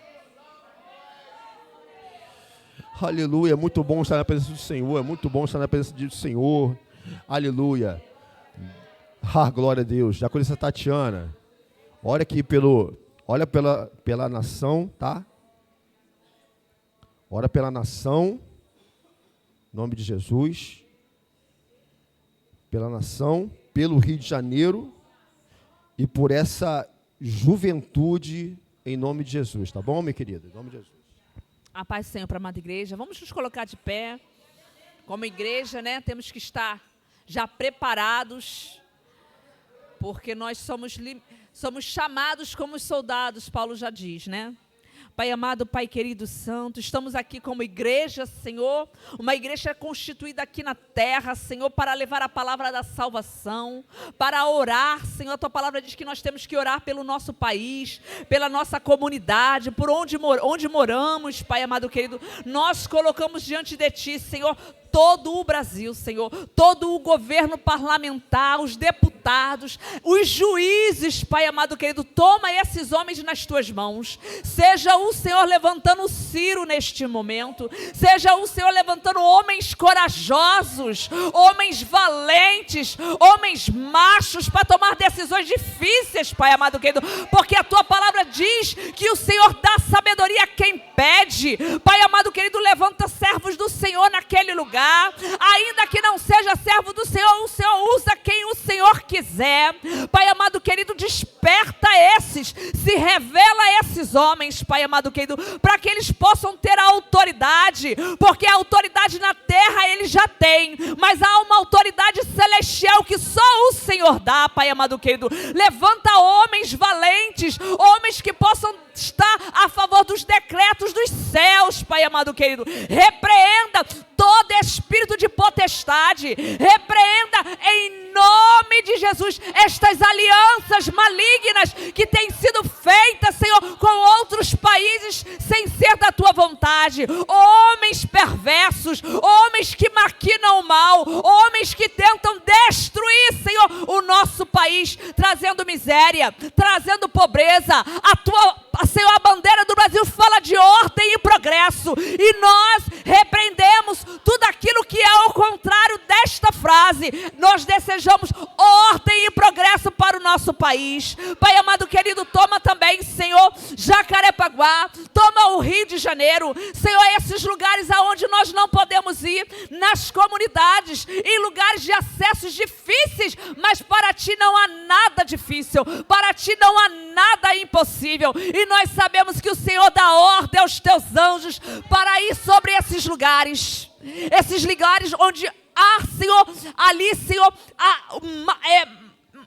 Aleluia, é muito bom estar na presença do Senhor, é muito bom estar na presença do Senhor, aleluia. Ah, glória a Deus. Já conheço a Tatiana, olha aqui olha pela nação, tá? Ora pela nação, em nome de Jesus, pela nação, pelo Rio de Janeiro e por essa juventude, em nome de Jesus, tá bom, minha querida? Em nome de Jesus. A paz do Senhor para a amada igreja. Vamos nos colocar de pé. Como igreja, né? Temos que estar já preparados, porque nós somos chamados como soldados, Paulo já diz, né? Pai amado, Pai querido santo, estamos aqui como igreja, Senhor, uma igreja constituída aqui na terra, Senhor, para levar a palavra da salvação, para orar, Senhor. A Tua palavra diz que nós temos que orar pelo nosso país, pela nossa comunidade, por onde moramos, Pai amado querido. Nós colocamos diante de Ti, Senhor, todo o Brasil, Senhor, todo o governo parlamentar, os deputados, os juízes, Pai amado querido, toma esses homens nas Tuas mãos. Seja o Senhor levantando o Ciro neste momento, seja o Senhor levantando homens corajosos, homens valentes, homens machos para tomar decisões difíceis, Pai amado querido, porque a Tua palavra diz que o Senhor dá sabedoria a quem pede. Pai amado querido, levanta servos do Senhor naquele lugar. Ainda que não seja servo do Senhor, o Senhor usa quem o Senhor quiser. Pai amado querido, desperta esses, se revela a esses homens, Pai amado querido, para que eles possam ter a autoridade, porque a autoridade na terra eles já têm, mas há uma autoridade celestial que só o Senhor dá, Pai amado querido. Levanta homens valentes, homens que possam estar a favor dos decretos dos céus, Pai amado querido. Repreenda todo espírito de potestade, repreenda em nome de Jesus estas alianças malignas que têm sido feitas, Senhor, com outros países sem ser da Tua vontade. Homens perversos, homens que maquinam o mal, homens que tentam destruir, Senhor, o nosso país, trazendo miséria, trazendo pobreza. Senhor, a bandeira do Brasil fala de ordem e progresso, e nós repreendemos tudo aquilo que é ao contrário desta frase. Nós desejamos ordem e progresso para o nosso país. Pai amado querido, toma também, Senhor, Jacarepaguá, toma o Rio de Janeiro, Senhor, esses lugares aonde nós não podemos ir, nas comunidades, em lugares de acessos difíceis, mas para Ti não há nada difícil, para Ti não há nada impossível, e nós sabemos que o Senhor dá ordem aos Teus anjos para ir sobre esses lugares onde Senhor, ali, Senhor,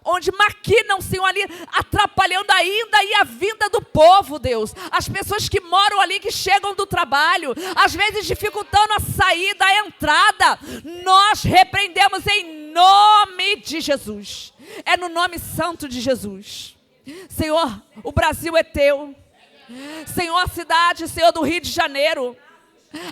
onde maquinam, Senhor, ali, atrapalhando a ida e a vinda do povo, Deus. As pessoas que moram ali, que chegam do trabalho, às vezes dificultando a saída, a entrada. Nós repreendemos em nome de Jesus. É no nome santo de Jesus. Senhor, o Brasil é teu. Senhor, a cidade, Senhor, do Rio de Janeiro,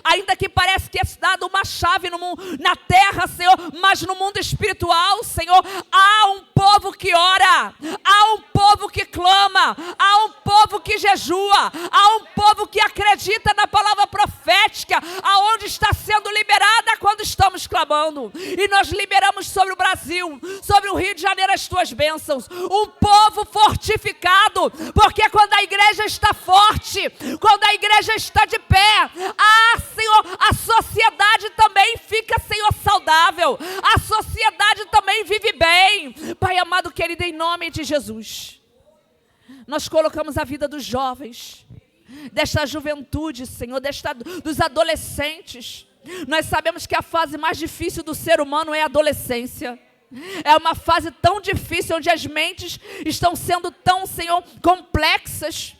ainda que parece que é dado uma chave na terra, Senhor, mas no mundo espiritual, Senhor, há um povo que ora, há um povo que clama, há um povo que jejua, há um povo que acredita na palavra profética, aonde está sendo liberada quando estamos clamando. E nós liberamos sobre o Brasil, sobre o Rio de Janeiro, as tuas bênçãos, um povo fortificado, porque quando a igreja está forte, quando a igreja está de pé, Senhor, a sociedade também fica, Senhor, saudável. A sociedade também vive bem. Pai amado, querido, em nome de Jesus, nós colocamos a vida dos jovens, desta juventude, Senhor, dos adolescentes. Nós sabemos que a fase mais difícil do ser humano é a adolescência. É uma fase tão difícil, onde as mentes estão sendo tão, Senhor, complexas.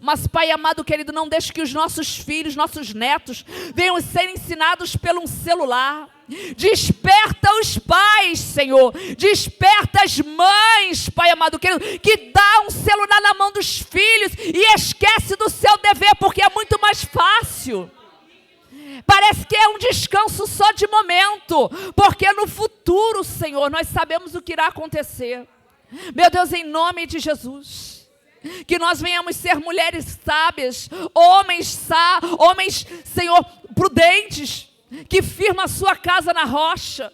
Mas, Pai amado, querido, não deixe que os nossos filhos, nossos netos, venham ser ensinados pelo celular. Desperta os pais, Senhor. Desperta as mães, Pai amado, querido, que dá um celular na mão dos filhos e esquece do seu dever, porque é muito mais fácil. Parece que é um descanso só de momento, porque no futuro, Senhor, nós sabemos o que irá acontecer. Meu Deus, em nome de Jesus, que nós venhamos ser mulheres sábias, homens, Senhor, prudentes, que firma a sua casa na rocha.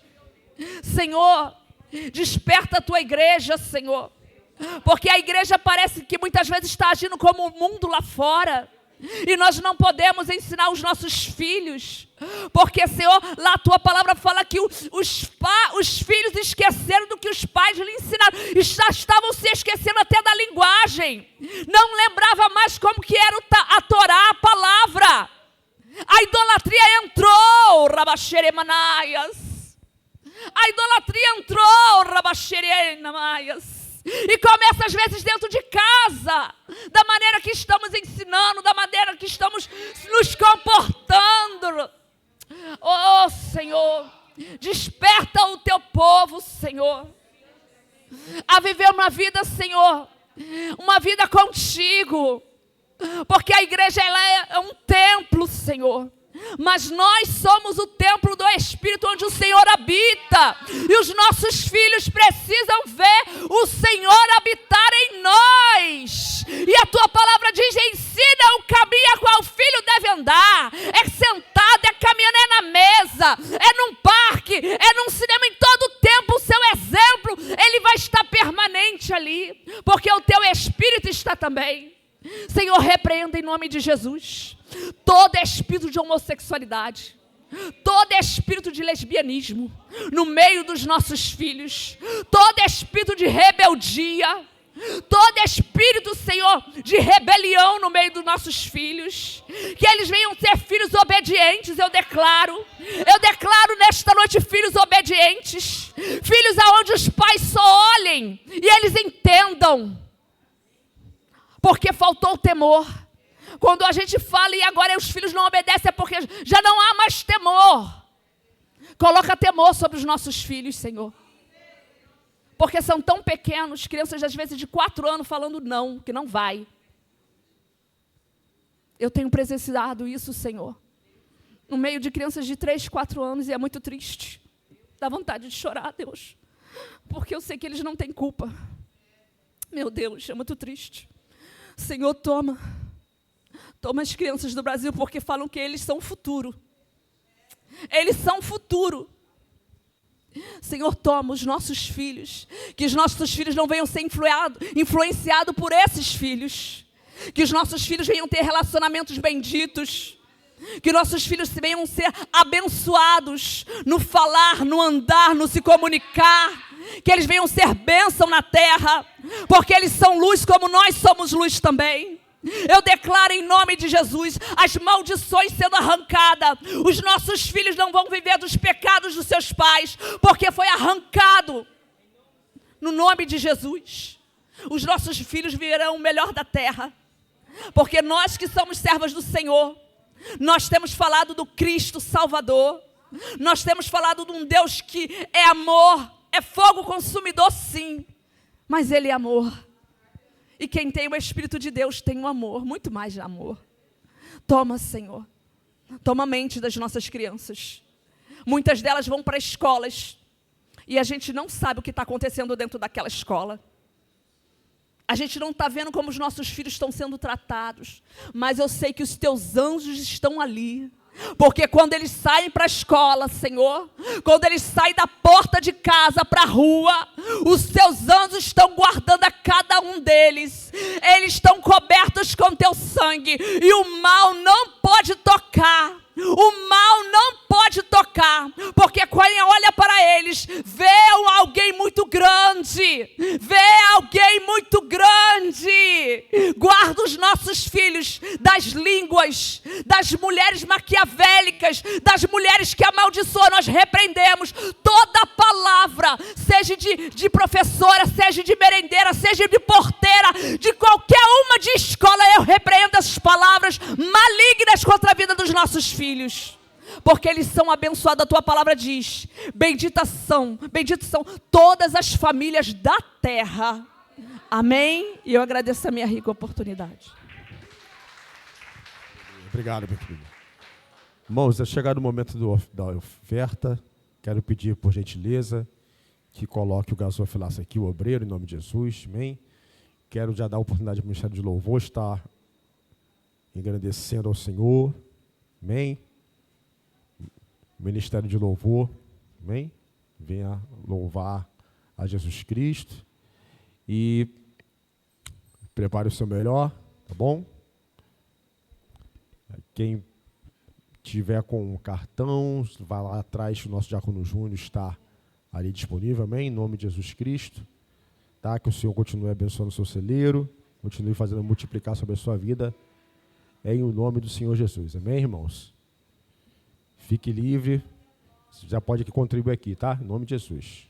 Senhor, desperta a tua igreja, Senhor, porque a igreja parece que muitas vezes está agindo como o mundo lá fora. E nós não podemos ensinar os nossos filhos, porque, Senhor, lá a tua palavra fala que os filhos esqueceram do que os pais lhe ensinaram, e já estavam se esquecendo até da linguagem, não lembrava mais como que era a Torá, a palavra. A idolatria entrou, Rabaxeremanaias. A idolatria entrou, Rabaxeremanaias. E começa às vezes dentro de casa, da maneira que estamos ensinando, da maneira que estamos nos comportando. Oh, Senhor, desperta o teu povo, Senhor, a viver uma vida, Senhor, uma vida contigo, porque a igreja, ela é um templo, Senhor. Mas nós somos o templo do Espírito, onde o Senhor habita. E os nossos filhos precisam ver o Senhor habitar em nós. E a tua palavra diz: ensina o caminho a qual o filho deve andar. É sentado, é caminhando, é na mesa, é num parque, é num cinema. Em todo tempo o seu exemplo, ele vai estar permanente ali, porque o teu Espírito está também. Senhor, repreenda em nome de Jesus todo espírito de homossexualidade, todo espírito de lesbianismo no meio dos nossos filhos, todo espírito de rebeldia, todo espírito, Senhor, de rebelião no meio dos nossos filhos, que eles venham ser filhos obedientes. Eu declaro nesta noite filhos obedientes, filhos aonde os pais só olhem e eles entendam, porque faltou o temor. Quando a gente fala e agora os filhos não obedecem, é porque já não há mais temor. Coloca temor sobre os nossos filhos, Senhor, porque são tão pequenos, crianças às vezes de 4 anos falando não, que não vai. Eu tenho presenciado isso, Senhor, no meio de crianças de 3, 4 anos, e é muito triste. Dá vontade de chorar, Deus, porque eu sei que eles não têm culpa. Meu Deus, é muito triste. Senhor, toma as crianças do Brasil, porque falam que eles são o futuro. Eles são o futuro. Senhor, toma os nossos filhos, que os nossos filhos não venham ser influenciados por esses filhos, que os nossos filhos venham ter relacionamentos benditos, que nossos filhos venham ser abençoados no falar, no andar, no se comunicar, que eles venham ser bênção na terra, porque eles são luz como nós somos luz também. Eu declaro em nome de Jesus as maldições sendo arrancadas. Os nossos filhos não vão viver dos pecados dos seus pais, porque foi arrancado. No nome de Jesus. Os nossos filhos viverão o melhor da terra. Porque nós que somos servas do Senhor, nós temos falado do Cristo Salvador. Nós temos falado de um Deus que é amor, é fogo consumidor sim, mas Ele é amor. E quem tem o Espírito de Deus tem o amor, muito mais de amor. Toma, Senhor, toma a mente das nossas crianças. Muitas delas vão para escolas e a gente não sabe o que está acontecendo dentro daquela escola. A gente não está vendo como os nossos filhos estão sendo tratados, mas eu sei que os teus anjos estão ali. Porque quando eles saem para a escola, Senhor, quando eles saem da porta de casa para a rua, os teus anjos estão guardando a cada um deles. Eles estão cobertos com teu sangue e o mal não pode tocar. O mal não pode tocar, porque quando olha para eles, vê alguém muito grande, Guarda os nossos filhos das línguas, das mulheres maquiavélicas, das mulheres que amaldiçoam. Nós repreendemos toda palavra, seja de professora, seja de merendeira, seja de porteira, de qualquer uma de escola. Eu repreendo essas palavras malignas contra a vida dos nossos filhos, porque eles são abençoados. A tua palavra diz: benditas são todas as famílias da terra. Amém? E eu agradeço a minha rica oportunidade. Obrigado, meu querido. Irmãos, é chegado o momento da oferta. Quero pedir, por gentileza, que coloque o gasofilaço aqui, o obreiro, em nome de Jesus. Amém? Quero já dar a oportunidade para o Ministério de Louvor estar engrandecendo ao Senhor. Amém? Ministério de Louvor. Amém? Venha louvar a Jesus Cristo. E prepare o seu melhor, tá bom? Quem tiver com um cartão, vai lá atrás, o nosso Diácono Júnior está ali disponível, amém? Em nome de Jesus Cristo. Tá? Que o Senhor continue abençoando o seu celeiro, continue fazendo multiplicar sobre a sua vida, em o nome do Senhor Jesus, amém, irmãos? Fique livre, você já pode contribuir aqui, tá? Em nome de Jesus.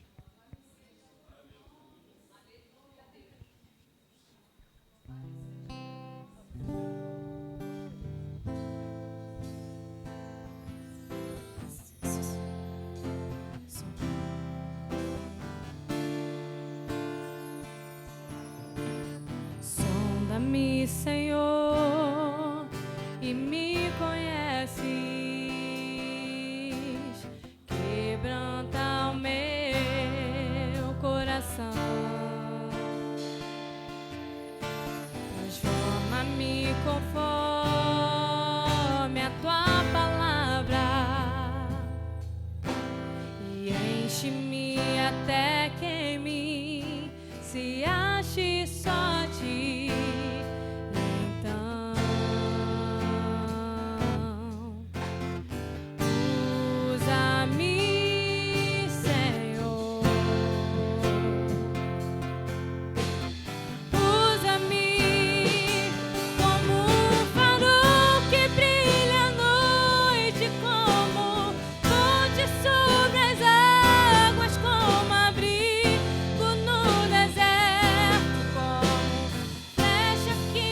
Sonda-me, Senhor, e me conheces, quebranta o meu coração, transforma-me conforme a tua palavra e enche-me até que em mim se ache só ti. Então usa-me, Senhor, usa-me como um farol que brilha à noite, como fonte sobre as águas, como abrigo no deserto, como flecha que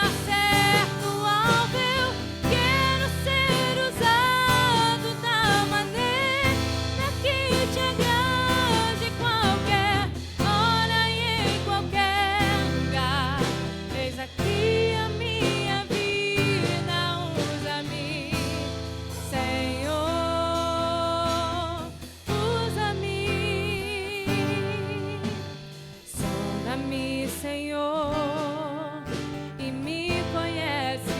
acerta o alvo. Eu quero ser usado da maneira que te agrade, qualquer hora e em qualquer lugar. Eis aqui a minha vida, usa-me, Senhor, usa-me. Sonda-me, Senhor, e me conheces,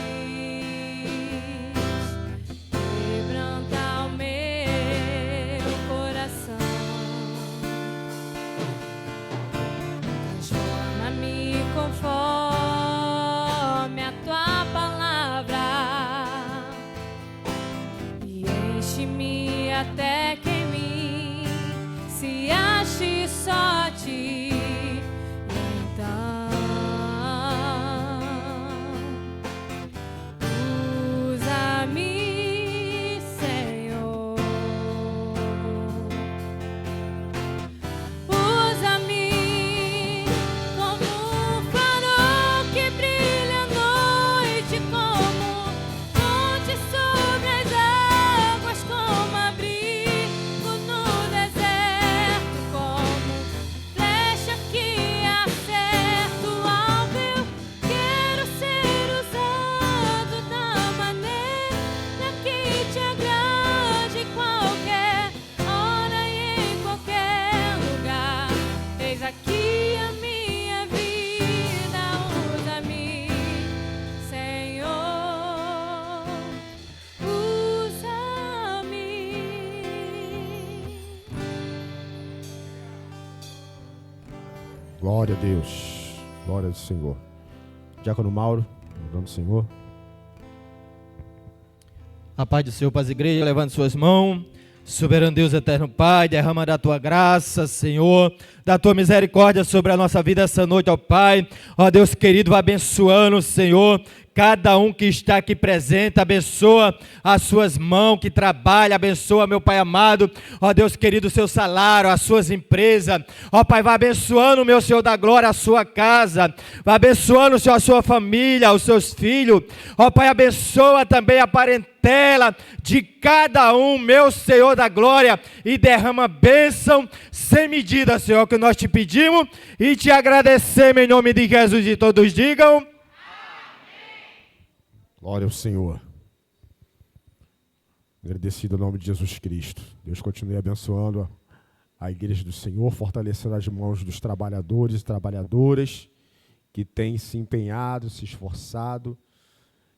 quebranta o meu coração, transforma-me conforme a tua palavra e enche-me até que em mim se ache só ti. Então Glória a Deus. Glória ao Senhor. Diácono Mauro, no nome do Senhor. A paz do Senhor para as igrejas, levante suas mãos. Soberano Deus, eterno Pai, derrama da tua graça, Senhor, da tua misericórdia sobre a nossa vida essa noite, ó Pai. Ó Deus querido, vai abençoando, Senhor, cada um que está aqui presente, abençoa as suas mãos que trabalham, abençoa, meu Pai amado, ó Deus querido, o seu salário, as suas empresas, ó Pai, vai abençoando, meu Senhor da glória, a sua casa, vai abençoando, Senhor, a sua família, os seus filhos, ó Pai, abençoa também a parentela de cada um, meu Senhor da glória, e derrama bênção sem medida, Senhor, que nós te pedimos e te agradecemos em nome de Jesus, e todos digam... Glória ao Senhor. Agradecido ao nome de Jesus Cristo. Deus continue abençoando a igreja do Senhor, fortalecendo as mãos dos trabalhadores e trabalhadoras que têm se empenhado, se esforçado.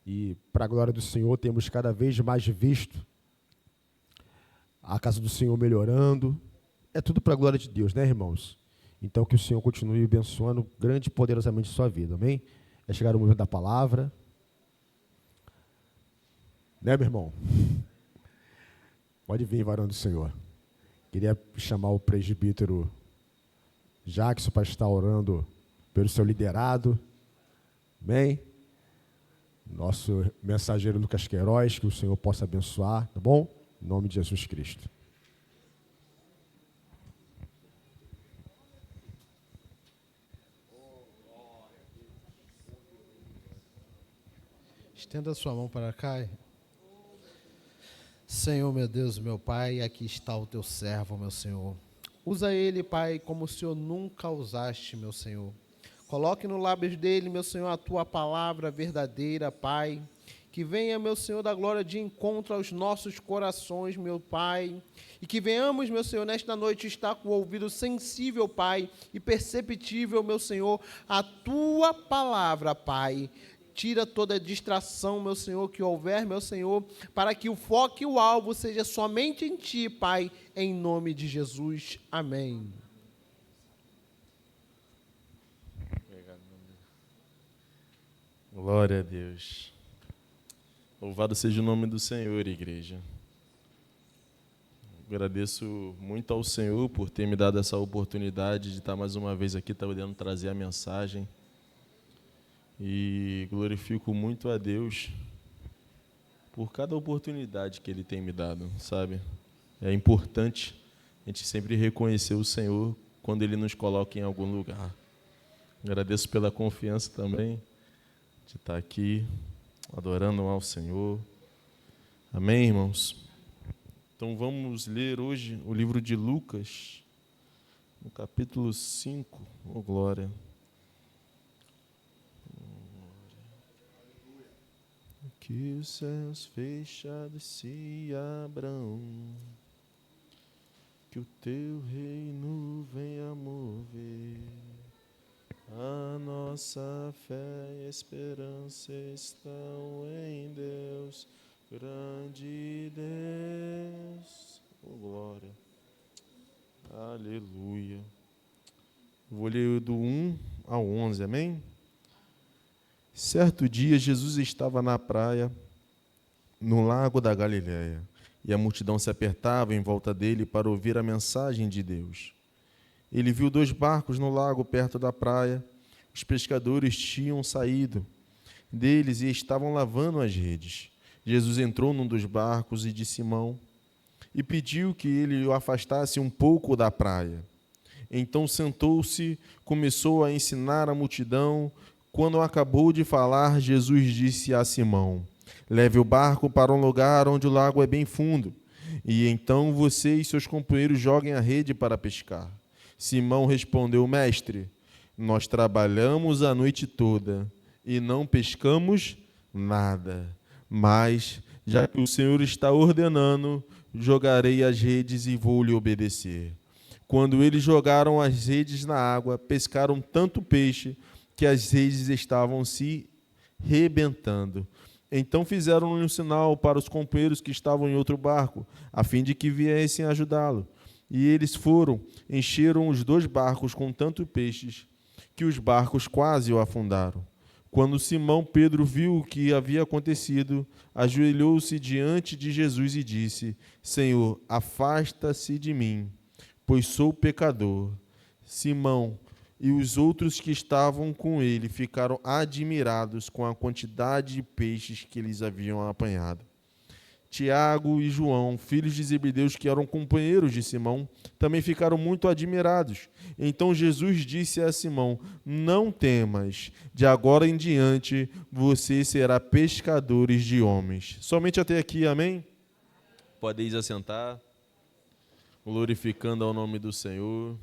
E, para a glória do Senhor, temos cada vez mais visto a casa do Senhor melhorando. É tudo para a glória de Deus, né, irmãos? Então, que o Senhor continue abençoando grande e poderosamente sua vida, amém? É chegar o momento da palavra. Né, meu irmão? Pode vir, varão do Senhor. Queria chamar o presbítero Jackson para estar orando pelo seu liderado. Amém? Nosso mensageiro Lucas Queiroz, que o Senhor possa abençoar, tá bom? Em nome de Jesus Cristo. Estenda a sua mão para cá. Senhor, meu Deus, meu Pai, aqui está o teu servo, meu Senhor. Usa ele, Pai, como o Senhor nunca usaste, meu Senhor. Coloque no lábios dele, meu Senhor, a tua palavra verdadeira, Pai. Que venha, meu Senhor, da glória de encontro aos nossos corações, meu Pai. E que venhamos, meu Senhor, nesta noite estar com o ouvido sensível, Pai, e perceptível, meu Senhor, a tua palavra, Pai. Tira toda distração, meu Senhor, que houver, meu Senhor, para que o foco e o alvo seja somente em Ti, Pai, em nome de Jesus. Amém. Glória a Deus. Louvado seja o nome do Senhor, igreja. Agradeço muito ao Senhor por ter me dado essa oportunidade de estar mais uma vez aqui, podendo trazer a mensagem. E glorifico muito a Deus por cada oportunidade que Ele tem me dado, sabe? É importante a gente sempre reconhecer o Senhor quando Ele nos coloca em algum lugar. Agradeço pela confiança também de estar aqui adorando ao Senhor. Amém, irmãos? Então vamos ler hoje o livro de Lucas, no capítulo 5, oh glória. Que os céus fechados se abram, que o teu reino venha mover. A nossa fé e esperança estão em Deus, grande Deus. Oh, glória. Aleluia. Vou ler do 1 ao 11, amém? Certo dia, Jesus estava na praia, no lago da Galileia, e a multidão se apertava em volta dele para ouvir a mensagem de Deus. Ele viu 2 barcos no lago perto da praia. Os pescadores tinham saído deles e estavam lavando as redes. Jesus entrou num dos barcos e de Simão e pediu que ele o afastasse um pouco da praia. Então sentou-se, começou a ensinar a multidão. Quando acabou de falar, Jesus disse a Simão: leve o barco para um lugar onde o lago é bem fundo, e então você e seus companheiros joguem a rede para pescar. Simão respondeu: mestre, nós trabalhamos a noite toda e não pescamos nada, mas, já que o Senhor está ordenando, jogarei as redes e vou lhe obedecer. Quando eles jogaram as redes na água, pescaram tanto peixe que as redes estavam se rebentando. Então fizeram um sinal para os companheiros que estavam em outro barco, a fim de que viessem ajudá-lo. E eles foram, encheram os 2 barcos com tanto peixes, que os barcos quase o afundaram. Quando Simão Pedro viu o que havia acontecido, ajoelhou-se diante de Jesus e disse: Senhor, afasta-se de mim, pois sou pecador. Simão e os outros que estavam com ele ficaram admirados com a quantidade de peixes que eles haviam apanhado. Tiago e João, filhos de Zebedeus, que eram companheiros de Simão, também ficaram muito admirados. Então Jesus disse a Simão: Não temas, de agora em diante você será pescadores de homens. Somente até aqui, amém? Podeis assentar, glorificando ao nome do Senhor.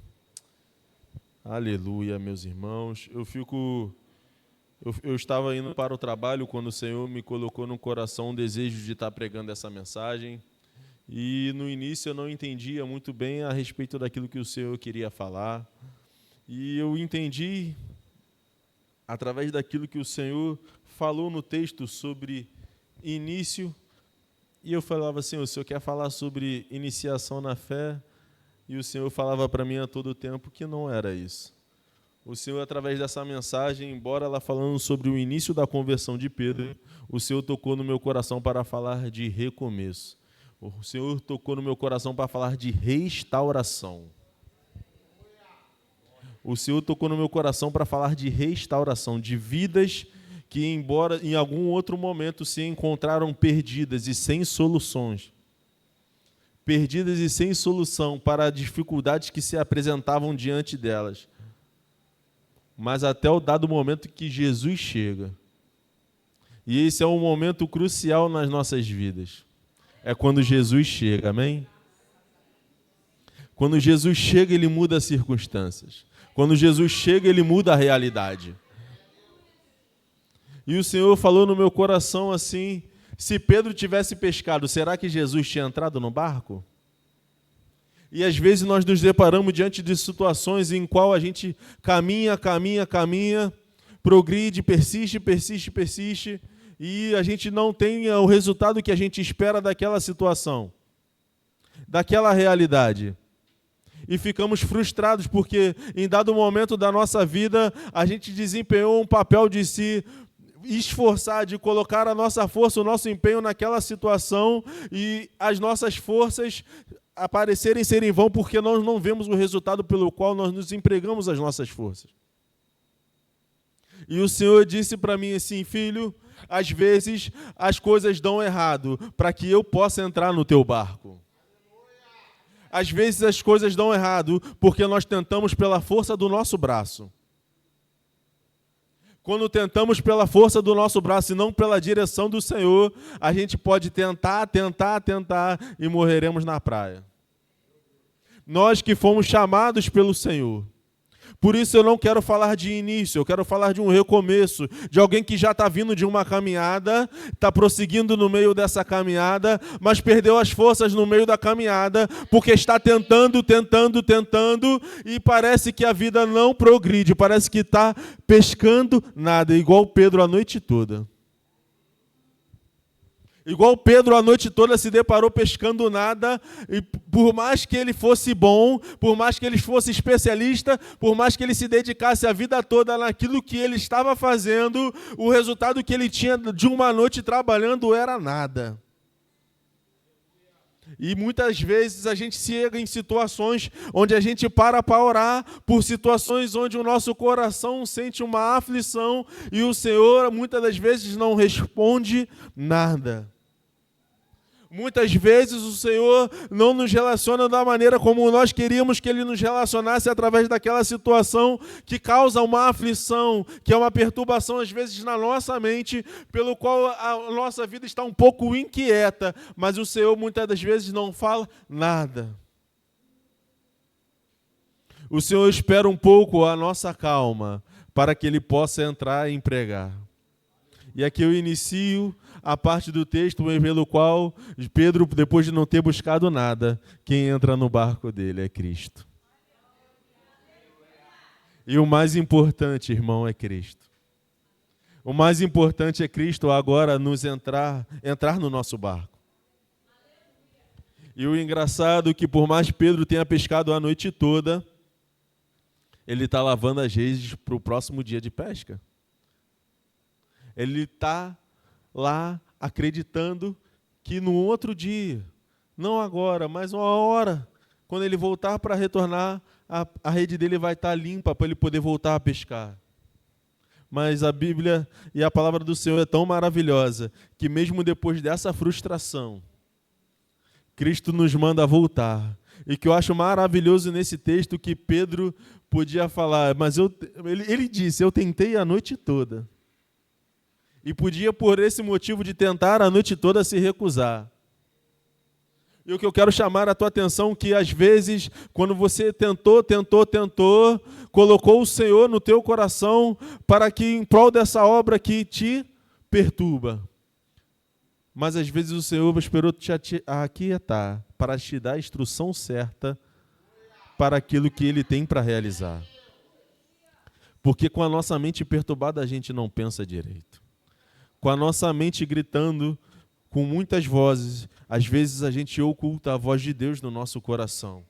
Aleluia, meus irmãos. Eu estava indo para o trabalho quando o Senhor me colocou no coração o desejo de estar pregando essa mensagem. E no início eu não entendia muito bem a respeito daquilo que o Senhor queria falar. E eu entendi, através daquilo que o Senhor falou no texto sobre início. E eu falava assim: o Senhor quer falar sobre iniciação na fé? E o Senhor falava para mim a todo tempo que não era isso. O Senhor, através dessa mensagem, embora ela falando sobre o início da conversão de Pedro, o Senhor tocou no meu coração para falar de recomeço. O Senhor tocou no meu coração para falar de restauração. O Senhor tocou no meu coração para falar de restauração, de vidas que, embora em algum outro momento se encontraram perdidas e sem soluções, perdidas e sem solução para as dificuldades que se apresentavam diante delas, mas até o dado momento que Jesus chega. E esse é um momento crucial nas nossas vidas. É quando Jesus chega, amém? Quando Jesus chega, Ele muda as circunstâncias. Quando Jesus chega, Ele muda a realidade. E o Senhor falou no meu coração assim: se Pedro tivesse pescado, será que Jesus tinha entrado no barco? E às vezes nós nos deparamos diante de situações em qual a gente caminha, progride, persiste, e a gente não tem o resultado que a gente espera daquela situação, daquela realidade. E ficamos frustrados porque em dado momento da nossa vida a gente desempenhou um papel de se esforçar, de colocar a nossa força, o nosso empenho naquela situação, e as nossas forças aparecerem ser em vão porque nós não vemos o resultado pelo qual nós nos empregamos as nossas forças. E o Senhor disse para mim assim: filho, às vezes as coisas dão errado para que eu possa entrar no teu barco. Às vezes as coisas dão errado porque nós tentamos pela força do nosso braço. Quando tentamos pela força do nosso braço e não pela direção do Senhor, a gente pode tentar e morreremos na praia. Nós que fomos chamados pelo Senhor. Por isso eu não quero falar de início, eu quero falar de um recomeço, de alguém que já está vindo de uma caminhada, está prosseguindo no meio dessa caminhada, mas perdeu as forças no meio da caminhada, porque está tentando, e parece que a vida não progride, parece que está pescando nada, igual Pedro a noite toda. Igual Pedro a noite toda se deparou pescando nada, e por mais que ele fosse bom, por mais que ele fosse especialista, por mais que ele se dedicasse a vida toda naquilo que ele estava fazendo, o resultado que ele tinha de uma noite trabalhando era nada. E muitas vezes a gente chega em situações onde a gente para orar, por situações onde o nosso coração sente uma aflição e o Senhor muitas das vezes não responde nada. Muitas vezes o Senhor não nos relaciona da maneira como nós queríamos que Ele nos relacionasse, através daquela situação que causa uma aflição, que é uma perturbação às vezes na nossa mente, pelo qual a nossa vida está um pouco inquieta, mas o Senhor muitas das vezes não fala nada. O Senhor espera um pouco a nossa calma, para que Ele possa entrar e pregar. E aqui eu inicio a parte do texto pelo qual Pedro, depois de não ter buscado nada, quem entra no barco dele é Cristo. E o mais importante, irmão, é Cristo. O mais importante é Cristo agora nos entrar no nosso barco. E o engraçado é que por mais Pedro tenha pescado a noite toda, Ele está lavando as redes para o próximo dia de pesca. Ele está lá acreditando que no outro dia, não agora, mas uma hora, quando ele voltar para retornar, a rede dele vai estar limpa para ele poder voltar a pescar. Mas a Bíblia e a palavra do Senhor é tão maravilhosa que mesmo depois dessa frustração, Cristo nos manda voltar. E que eu acho maravilhoso nesse texto que Pedro podia falar, mas ele disse, eu tentei a noite toda. E podia, por esse motivo de tentar a noite toda, se recusar. E o que eu quero chamar a tua atenção é que, às vezes, quando você tentou, colocou o Senhor no teu coração para que, em prol dessa obra que te perturba. Mas, às vezes, o Senhor esperou te aquietar para te dar a instrução certa para aquilo que Ele tem para realizar. Porque com a nossa mente perturbada, a gente não pensa direito. Com a nossa mente gritando com muitas vozes, às vezes a gente oculta a voz de Deus no nosso coração.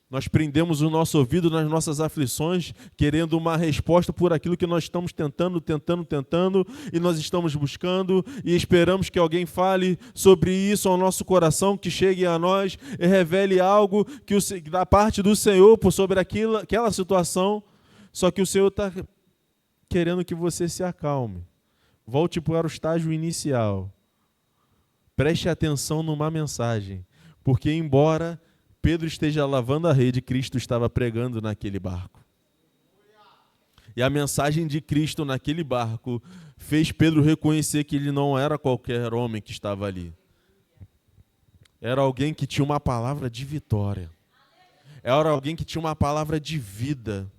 Nós prendemos o nosso ouvido nas nossas aflições, querendo uma resposta por aquilo que nós estamos tentando, e nós estamos buscando, e esperamos que alguém fale sobre isso ao nosso coração, que chegue a nós e revele algo que da parte do Senhor sobre aquela situação, só que o Senhor está querendo que você se acalme. Volte para o estágio inicial. Preste atenção numa mensagem, porque embora Pedro esteja lavando a rede, Cristo estava pregando naquele barco. E a mensagem de Cristo naquele barco fez Pedro reconhecer que ele não era qualquer homem que estava ali. Era alguém que tinha uma palavra de vitória. Era alguém que tinha uma palavra de vida.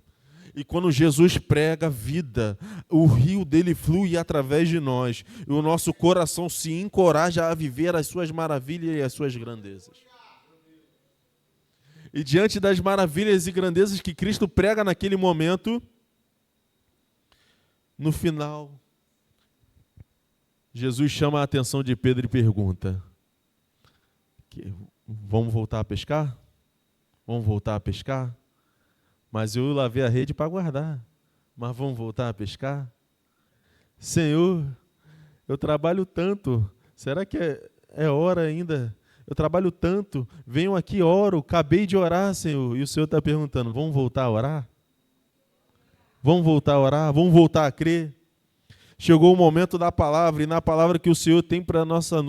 E quando Jesus prega vida, o rio dele flui através de nós. E o nosso coração se encoraja a viver as suas maravilhas e as suas grandezas. E diante das maravilhas e grandezas que Cristo prega naquele momento, no final, Jesus chama a atenção de Pedro e pergunta: vamos voltar a pescar? Vamos voltar a pescar? Mas eu lavei a rede para guardar. Mas vamos voltar a pescar? Senhor, eu trabalho tanto. Será que é hora ainda? Eu trabalho tanto. Venho aqui, oro. Acabei de orar, Senhor. E o Senhor está perguntando, vamos voltar a orar? Vamos voltar a orar? Vamos voltar a crer? Chegou o momento da palavra. E na palavra que o Senhor tem para nossas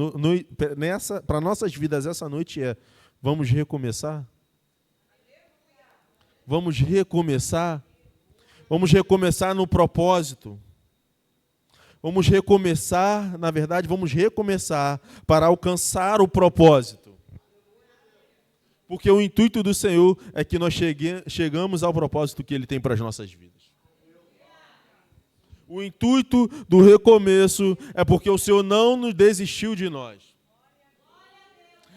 vidas essa noite vamos recomeçar? Vamos recomeçar? Vamos recomeçar no propósito. Vamos recomeçar, na verdade, vamos recomeçar para alcançar o propósito. Porque o intuito do Senhor é que nós chegamos ao propósito que Ele tem para as nossas vidas. O intuito do recomeço é porque o Senhor não nos desistiu de nós.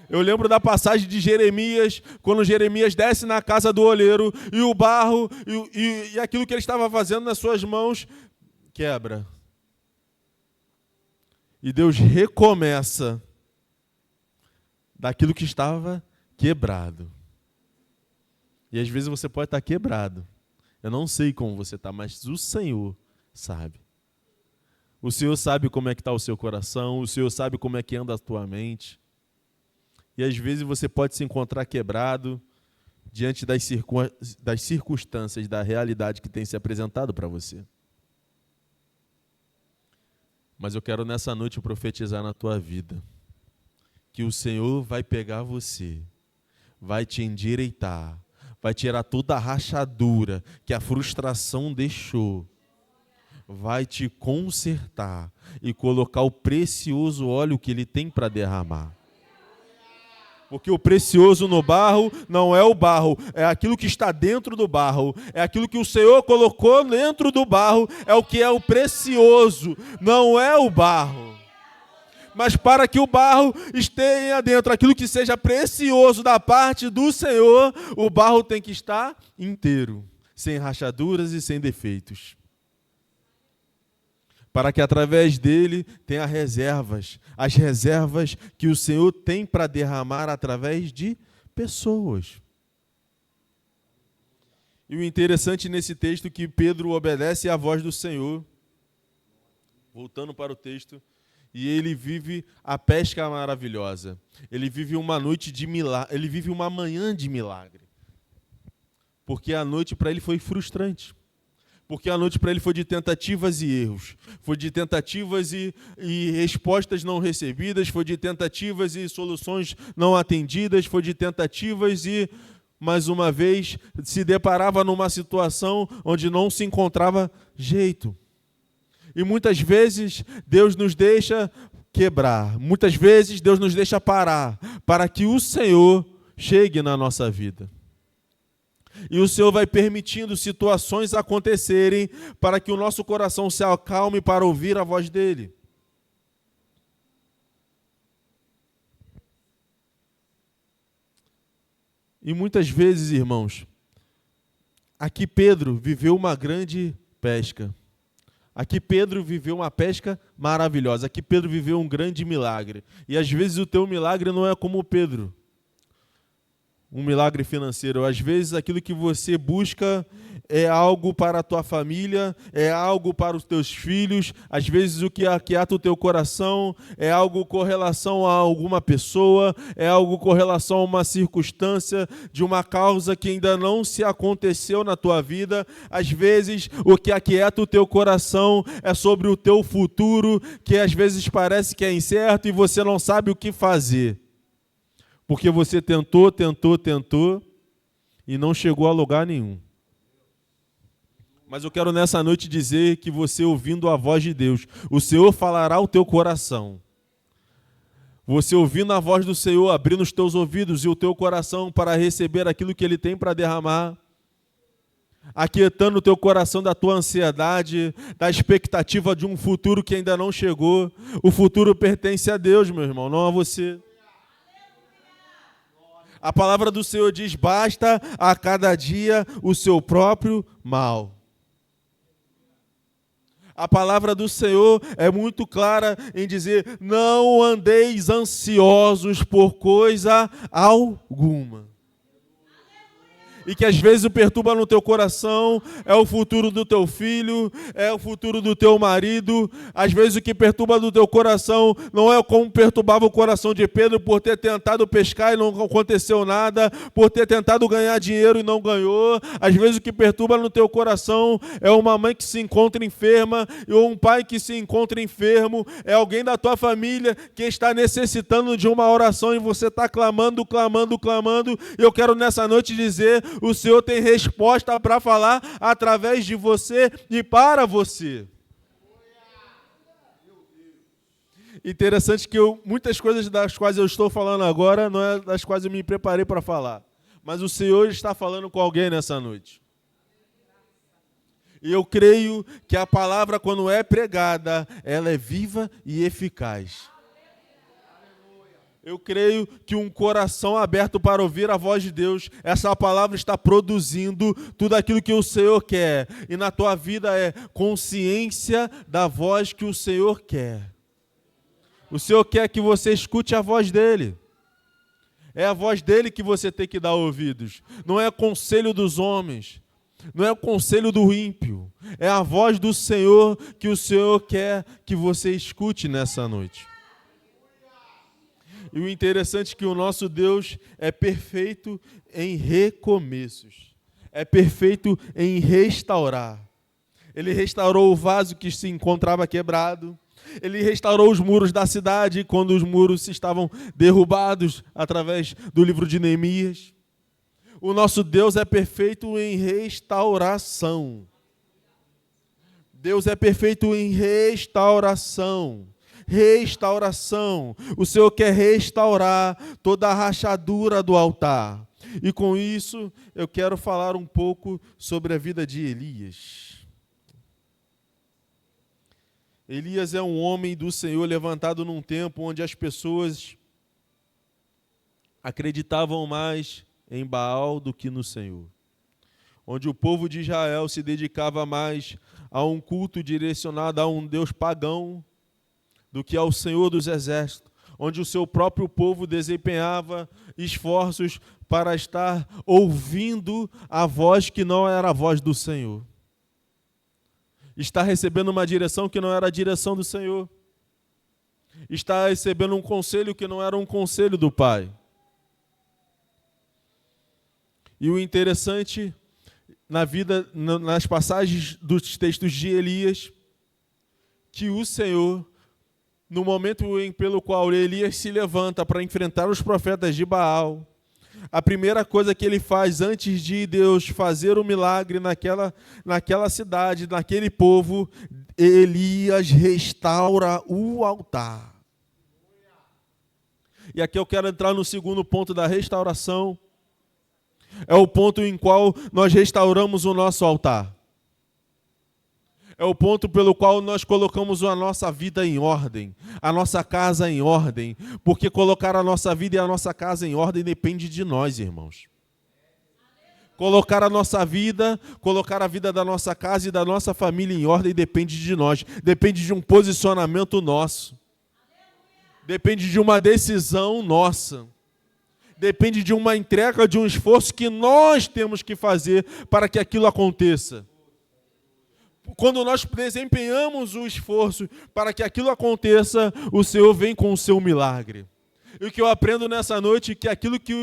Eu lembro da passagem de Jeremias, quando Jeremias desce na casa do oleiro e o barro e aquilo que ele estava fazendo nas suas mãos quebra. E Deus recomeça daquilo que estava quebrado. E às vezes você pode estar quebrado. Eu não sei como você está, mas o Senhor sabe. O Senhor sabe como é que está o seu coração, o Senhor sabe como é que anda a tua mente. E às vezes você pode se encontrar quebrado diante das circunstâncias, da realidade que tem se apresentado para você. Mas eu quero nessa noite profetizar na tua vida que o Senhor vai pegar você, vai te endireitar, vai tirar toda a rachadura que a frustração deixou, vai te consertar e colocar o precioso óleo que Ele tem para derramar. Porque o precioso no barro não é o barro, é aquilo que está dentro do barro. É aquilo que o Senhor colocou dentro do barro, é o que é o precioso, não é o barro. Mas para que o barro esteja dentro, aquilo que seja precioso da parte do Senhor, o barro tem que estar inteiro, sem rachaduras e sem defeitos. Para que através dele tenha reservas, as reservas que o Senhor tem para derramar através de pessoas. E o interessante nesse texto é que Pedro obedece à voz do Senhor, voltando para o texto, e ele vive a pesca maravilhosa. Ele vive uma noite de milagre, ele vive uma manhã de milagre. Porque a noite para ele foi frustrante. Porque a noite para ele foi de tentativas e erros. Foi de tentativas e respostas não recebidas, foi de tentativas e soluções não atendidas, foi de tentativas e, mais uma vez, se deparava numa situação onde não se encontrava jeito. E muitas vezes Deus nos deixa quebrar, muitas vezes Deus nos deixa parar, para que o Senhor chegue na nossa vida. E o Senhor vai permitindo situações acontecerem para que o nosso coração se acalme para ouvir a voz dEle. E muitas vezes, irmãos, aqui Pedro viveu uma grande pesca. Aqui Pedro viveu uma pesca maravilhosa. Aqui Pedro viveu um grande milagre. E às vezes o teu milagre não é como Pedro. Um milagre financeiro. Às vezes aquilo que você busca é algo para a tua família, é algo para os teus filhos. Às vezes o que aquieta o teu coração é algo com relação a alguma pessoa, é algo com relação a uma circunstância, de uma causa que ainda não se aconteceu na tua vida. Às vezes o que aquieta o teu coração é sobre o teu futuro, que às vezes parece que é incerto e você não sabe o que fazer. Porque você tentou e não chegou a lugar nenhum. Mas eu quero nessa noite dizer que você, ouvindo a voz de Deus, o Senhor falará ao teu coração. Você ouvindo a voz do Senhor, abrindo os teus ouvidos e o teu coração para receber aquilo que Ele tem para derramar, aquietando o teu coração da tua ansiedade, da expectativa de um futuro que ainda não chegou. O futuro pertence a Deus, meu irmão, não a você. A palavra do Senhor diz: basta a cada dia o seu próprio mal. A palavra do Senhor é muito clara em dizer: não andeis ansiosos por coisa alguma. E que às vezes o perturba no teu coração é o futuro do teu filho, é o futuro do teu marido. Às vezes o que perturba no teu coração não é como perturbava o coração de Pedro por ter tentado pescar e não aconteceu nada, por ter tentado ganhar dinheiro e não ganhou. Às vezes o que perturba no teu coração é uma mãe que se encontra enferma ou um pai que se encontra enfermo, é alguém da tua família que está necessitando de uma oração e você está clamando. E eu quero nessa noite dizer: o Senhor tem resposta para falar através de você e para você. Interessante que muitas coisas das quais eu estou falando agora não é das quais eu me preparei para falar, mas o Senhor está falando com alguém nessa noite. E eu creio que a palavra, quando é pregada, ela é viva e eficaz. Eu creio que um coração aberto para ouvir a voz de Deus, essa palavra está produzindo tudo aquilo que o Senhor quer. E na tua vida é consciência da voz que o Senhor quer. O Senhor quer que você escute a voz dEle. É a voz dEle que você tem que dar ouvidos. Não é conselho dos homens. Não é o conselho do ímpio. É a voz do Senhor que o Senhor quer que você escute nessa noite. E o interessante é que o nosso Deus é perfeito em recomeços. É perfeito em restaurar. Ele restaurou o vaso que se encontrava quebrado. Ele restaurou os muros da cidade quando os muros estavam derrubados através do livro de Neemias. O nosso Deus é perfeito em restauração. Deus é perfeito em restauração. Restauração. O Senhor quer restaurar toda a rachadura do altar. E com isso, eu quero falar um pouco sobre a vida de Elias. Elias é um homem do Senhor levantado num tempo onde as pessoas acreditavam mais em Baal do que no Senhor. Onde o povo de Israel se dedicava mais a um culto direcionado a um Deus pagão do que ao Senhor dos Exércitos, onde o seu próprio povo desempenhava esforços para estar ouvindo a voz que não era a voz do Senhor. Está recebendo uma direção que não era a direção do Senhor. Está recebendo um conselho que não era um conselho do Pai. E o interessante na vida, nas passagens dos textos de Elias, que o Senhor, no momento pelo qual Elias se levanta para enfrentar os profetas de Baal, a primeira coisa que ele faz antes de Deus fazer o milagre naquela cidade, naquele povo, Elias restaura o altar. E aqui eu quero entrar no segundo ponto da restauração. É o ponto em qual nós restauramos o nosso altar. É o ponto pelo qual nós colocamos a nossa vida em ordem, a nossa casa em ordem, porque colocar a nossa vida e a nossa casa em ordem depende de nós, irmãos. Colocar a nossa vida, colocar a vida da nossa casa e da nossa família em ordem depende de nós, depende de um posicionamento nosso, depende de uma decisão nossa, depende de uma entrega, de um esforço que nós temos que fazer para que aquilo aconteça. Quando nós desempenhamos o esforço para que aquilo aconteça, o Senhor vem com o seu milagre. E o que eu aprendo nessa noite é que aquilo que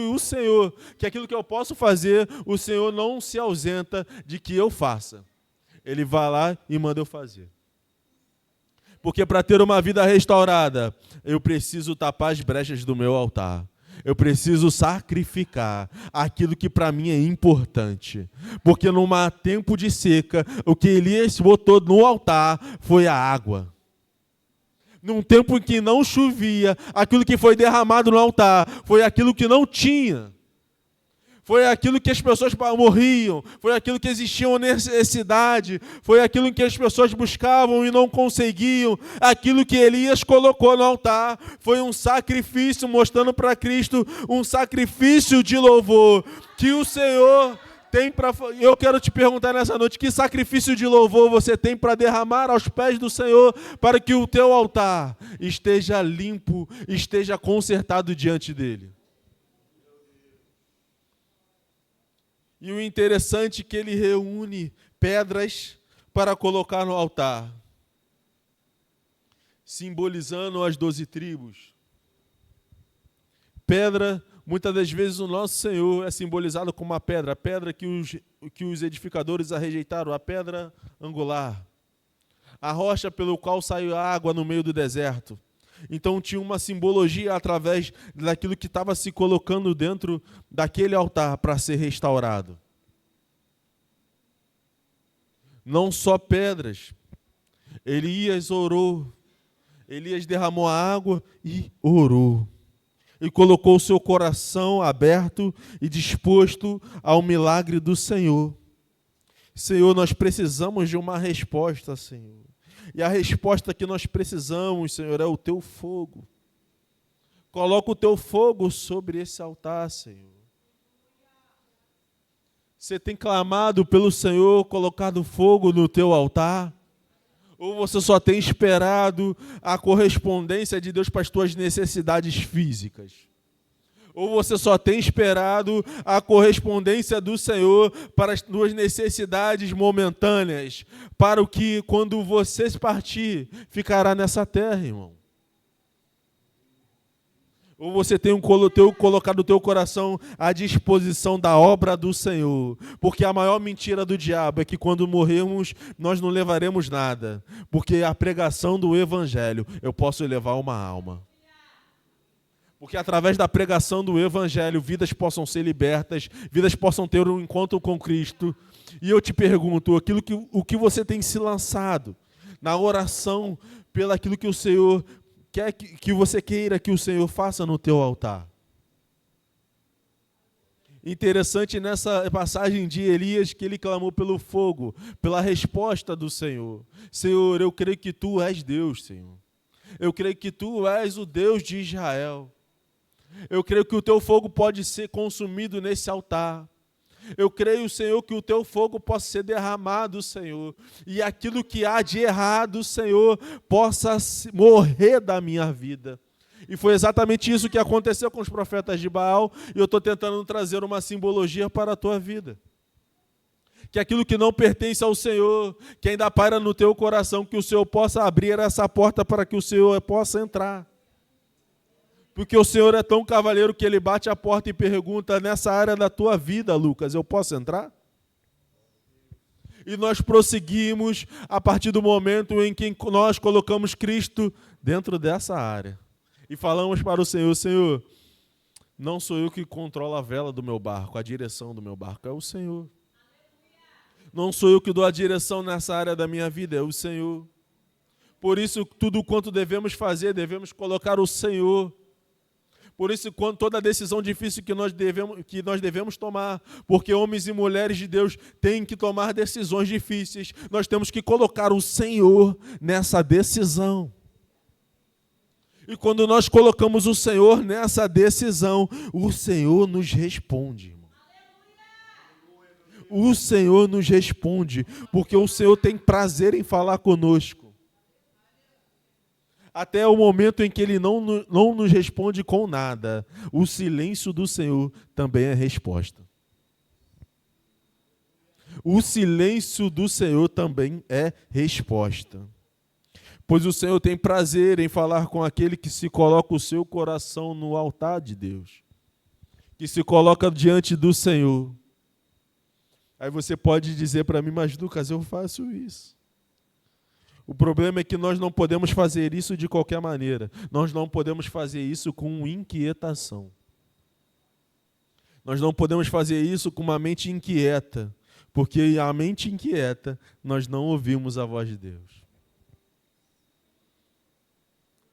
aquilo que eu posso fazer, o Senhor não se ausenta de que eu faça. Ele vai lá e manda eu fazer. Porque para ter uma vida restaurada, eu preciso tapar as brechas do meu altar. Eu preciso sacrificar aquilo que para mim é importante. Porque num tempo de seca, o que Elias botou no altar foi a água. Num tempo em que não chovia, aquilo que foi derramado no altar foi aquilo que não tinha. Foi aquilo que as pessoas morriam, foi aquilo que existia uma necessidade, foi aquilo que as pessoas buscavam e não conseguiam. Aquilo que Elias colocou no altar foi um sacrifício, mostrando para Cristo um sacrifício de louvor que o Senhor tem para... Eu quero te perguntar nessa noite, que sacrifício de louvor você tem para derramar aos pés do Senhor para que o teu altar esteja limpo, esteja consertado diante dele? E o interessante é que ele reúne pedras para colocar no altar, simbolizando as 12 tribos. Pedra, muitas das vezes o nosso Senhor é simbolizado como a pedra que os edificadores a rejeitaram, a pedra angular, a rocha pelo qual saiu a água no meio do deserto. Então tinha uma simbologia através daquilo que estava se colocando dentro daquele altar para ser restaurado. Não só pedras. Elias orou. Elias derramou a água e orou. E colocou o seu coração aberto e disposto ao milagre do Senhor. Senhor, nós precisamos de uma resposta, Senhor. E a resposta que nós precisamos, Senhor, é o teu fogo. Coloca o teu fogo sobre esse altar, Senhor. Você tem clamado pelo Senhor, colocado fogo no teu altar? Ou você só tem esperado a correspondência de Deus para as tuas necessidades físicas? Ou você só tem esperado a correspondência do Senhor para as tuas necessidades momentâneas, para o que, quando você partir, ficará nessa terra, irmão? Ou você tem colocado o teu coração à disposição da obra do Senhor? Porque a maior mentira do diabo é que quando morrermos, nós não levaremos nada. Porque a pregação do Evangelho, eu posso levar uma alma. Porque através da pregação do Evangelho, vidas possam ser libertas, vidas possam ter um encontro com Cristo. E eu te pergunto, o que você tem se lançado na oração pelo aquilo que o Senhor quer que você queira que o Senhor faça no teu altar? Interessante nessa passagem de Elias que ele clamou pelo fogo, pela resposta do Senhor. Senhor, eu creio que Tu és Deus, Senhor. Eu creio que Tu és o Deus de Israel. Eu creio que o Teu fogo pode ser consumido nesse altar. Eu creio, Senhor, que o Teu fogo possa ser derramado, Senhor. E aquilo que há de errado, Senhor, possa morrer da minha vida. E foi exatamente isso que aconteceu com os profetas de Baal, e eu estou tentando trazer uma simbologia para a tua vida. Que aquilo que não pertence ao Senhor, que ainda paira no teu coração, que o Senhor possa abrir essa porta para que o Senhor possa entrar. Porque o Senhor é tão cavalheiro que Ele bate a porta e pergunta: nessa área da tua vida, Lucas, eu posso entrar? E nós prosseguimos a partir do momento em que nós colocamos Cristo dentro dessa área. E falamos para o Senhor: Senhor, não sou eu que controlo a vela do meu barco, a direção do meu barco, é o Senhor. Não sou eu que dou a direção nessa área da minha vida, é o Senhor. Por isso, tudo quanto devemos fazer, devemos colocar o Senhor. Por isso, toda decisão difícil que nós devemos tomar, porque homens e mulheres de Deus têm que tomar decisões difíceis, nós temos que colocar o Senhor nessa decisão. E quando nós colocamos o Senhor nessa decisão, o Senhor nos responde. O Senhor nos responde, porque o Senhor tem prazer em falar conosco. Até o momento em que Ele não nos responde com nada, o silêncio do Senhor também é resposta. O silêncio do Senhor também é resposta. Pois o Senhor tem prazer em falar com aquele que se coloca o seu coração no altar de Deus, que se coloca diante do Senhor. Aí você pode dizer para mim: mas Lucas, eu faço isso. O problema é que nós não podemos fazer isso de qualquer maneira. Nós não podemos fazer isso com inquietação. Nós não podemos fazer isso com uma mente inquieta, porque a mente inquieta, nós não ouvimos a voz de Deus.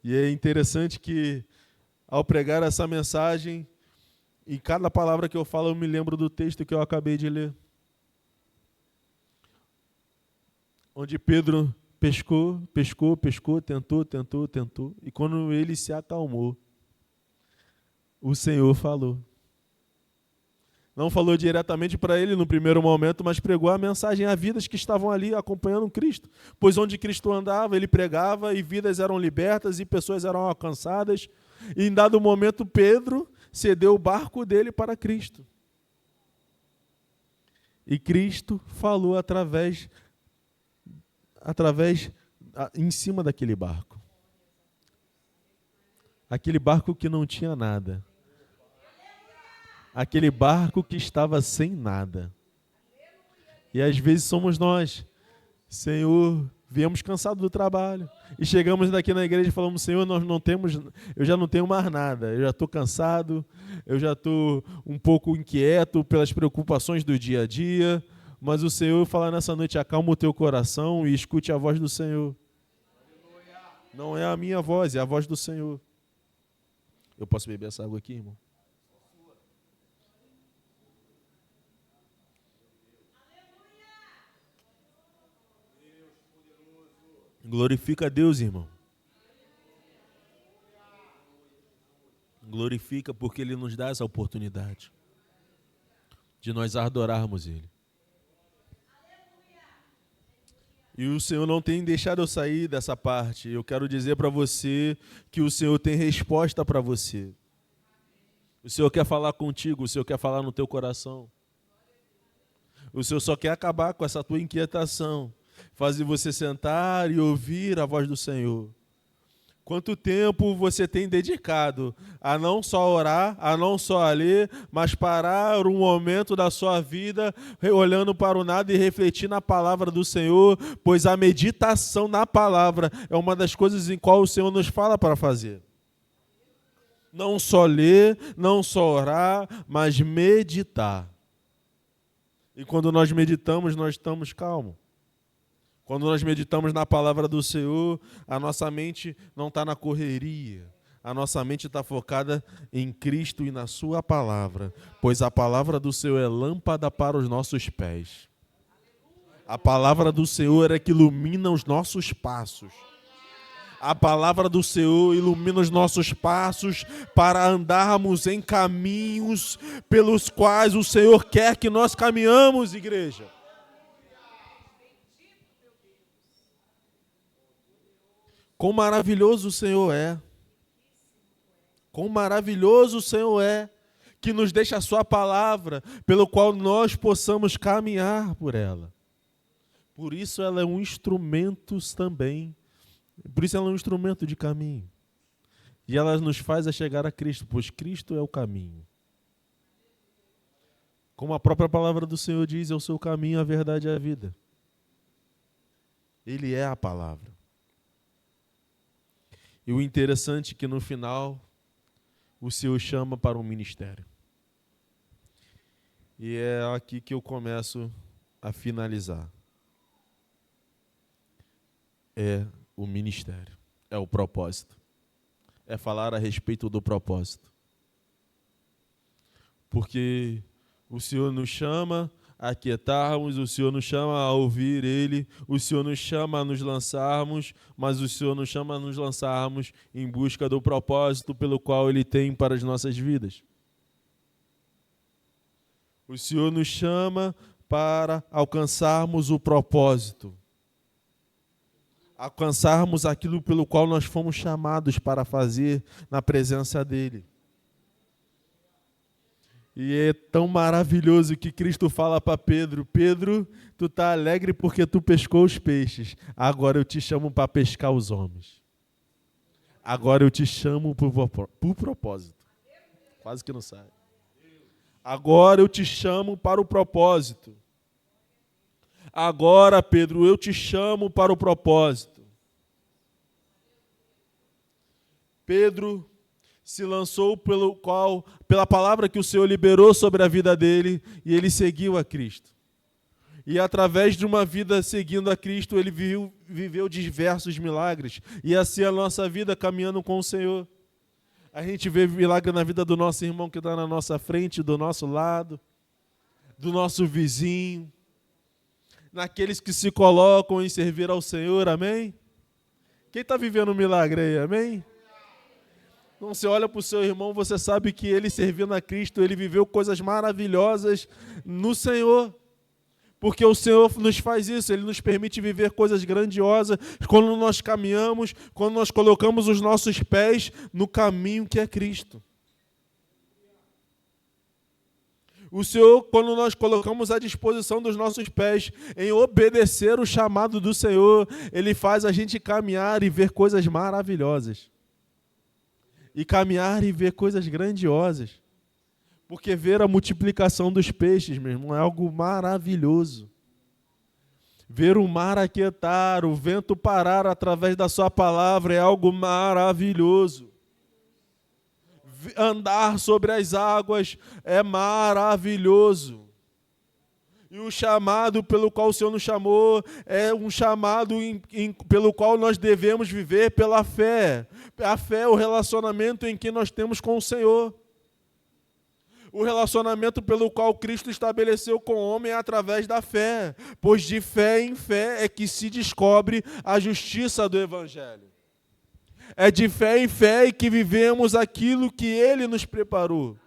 E é interessante que, ao pregar essa mensagem, em cada palavra que eu falo, eu me lembro do texto que eu acabei de ler. Onde Pedro pescou, tentou, e quando ele se acalmou, o Senhor falou. Não falou diretamente para ele no primeiro momento, mas pregou a mensagem a vidas que estavam ali acompanhando Cristo. Pois onde Cristo andava, ele pregava e vidas eram libertas e pessoas eram alcançadas. E em dado momento, Pedro cedeu o barco dele para Cristo. E Cristo falou em cima daquele barco. Aquele barco que não tinha nada. Aquele barco que estava sem nada. E às vezes somos nós. Senhor, viemos cansados do trabalho. E chegamos daqui na igreja e falamos: Senhor, eu já não tenho mais nada. Eu já estou cansado, eu já estou um pouco inquieto pelas preocupações do dia a dia. Mas o Senhor fala nessa noite: acalma o teu coração e escute a voz do Senhor. Não é a minha voz, é a voz do Senhor. Eu posso beber essa água aqui, irmão? Glorifica a Deus, irmão. Glorifica porque Ele nos dá essa oportunidade de nós adorarmos Ele. E o Senhor não tem deixado eu sair dessa parte. Eu quero dizer para você que o Senhor tem resposta para você. O Senhor quer falar contigo, o Senhor quer falar no teu coração. O Senhor só quer acabar com essa tua inquietação, fazer você sentar e ouvir a voz do Senhor. Quanto tempo você tem dedicado a não só orar, a não só ler, mas parar um momento da sua vida olhando para o nada e refletir na palavra do Senhor, pois a meditação na palavra é uma das coisas em qual o Senhor nos fala para fazer. Não só ler, não só orar, mas meditar. E quando nós meditamos, nós estamos calmos. Quando nós meditamos na palavra do Senhor, a nossa mente não está na correria. A nossa mente está focada em Cristo e na sua palavra, pois a palavra do Senhor é lâmpada para os nossos pés. A palavra do Senhor é que ilumina os nossos passos. A palavra do Senhor ilumina os nossos passos para andarmos em caminhos pelos quais o Senhor quer que nós caminhamos, igreja. Quão maravilhoso o Senhor é. Quão maravilhoso o Senhor é, que nos deixa a sua palavra, pelo qual nós possamos caminhar por ela. Por isso ela é um instrumento também. Por isso ela é um instrumento de caminho. E ela nos faz a chegar a Cristo, pois Cristo é o caminho. Como a própria palavra do Senhor diz, é o seu caminho, a verdade e a vida. Ele é a palavra. E o interessante é que no final, o Senhor chama para um ministério. E é aqui que eu começo a finalizar. É o ministério, é o propósito. É falar a respeito do propósito. Porque o Senhor nos chama a aquietarmos, o Senhor nos chama a ouvir Ele, o Senhor nos chama a nos lançarmos, mas o Senhor nos chama a nos lançarmos em busca do propósito pelo qual Ele tem para as nossas vidas. O Senhor nos chama para alcançarmos o propósito. Alcançarmos aquilo pelo qual nós fomos chamados para fazer na presença dEle. E é tão maravilhoso que Cristo fala para Pedro: Pedro, tu tá alegre porque tu pescou os peixes. Agora eu te chamo para pescar os homens. Agora eu te chamo por propósito. Quase que não sai. Agora eu te chamo para o propósito. Agora, Pedro, eu te chamo para o propósito. Pedro se lançou pela palavra que o Senhor liberou sobre a vida dele, e ele seguiu a Cristo. E através de uma vida seguindo a Cristo, ele viveu diversos milagres. E assim a nossa vida caminhando com o Senhor. A gente vê milagre na vida do nosso irmão que está na nossa frente, do nosso lado, do nosso vizinho, naqueles que se colocam em servir ao Senhor, amém? Quem está vivendo um milagre aí, amém? Então você olha para o seu irmão, você sabe que ele servindo a Cristo, ele viveu coisas maravilhosas no Senhor. Porque o Senhor nos faz isso, Ele nos permite viver coisas grandiosas quando nós caminhamos, quando nós colocamos os nossos pés no caminho que é Cristo. O Senhor, quando nós colocamos à disposição dos nossos pés em obedecer o chamado do Senhor, Ele faz a gente caminhar e ver coisas maravilhosas. E caminhar e ver coisas grandiosas. Porque ver a multiplicação dos peixes, meu irmão, é algo maravilhoso. Ver o mar aquietar, o vento parar através da sua palavra é algo maravilhoso. Andar sobre as águas é maravilhoso. E o chamado pelo qual o Senhor nos chamou é um chamado pelo qual nós devemos viver pela fé. A fé é o relacionamento em que nós temos com o Senhor. O relacionamento pelo qual Cristo estabeleceu com o homem é através da fé, pois de fé em fé é que se descobre a justiça do Evangelho. É de fé em fé que vivemos aquilo que Ele nos preparou.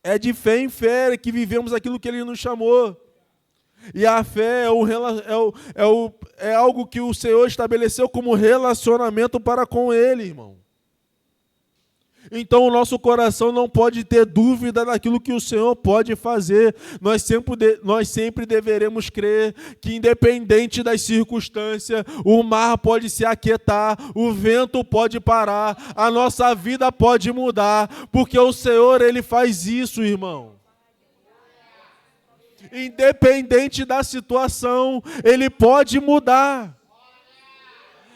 É de fé em fé que vivemos aquilo que Ele nos chamou. E a fé é algo que o Senhor estabeleceu como relacionamento para com Ele, irmão. Então o nosso coração não pode ter dúvida daquilo que o Senhor pode fazer. Nós sempre deveremos crer que, independente das circunstâncias, o mar pode se aquietar, o vento pode parar, a nossa vida pode mudar, porque o Senhor, Ele faz isso, irmão. Independente da situação, Ele pode mudar.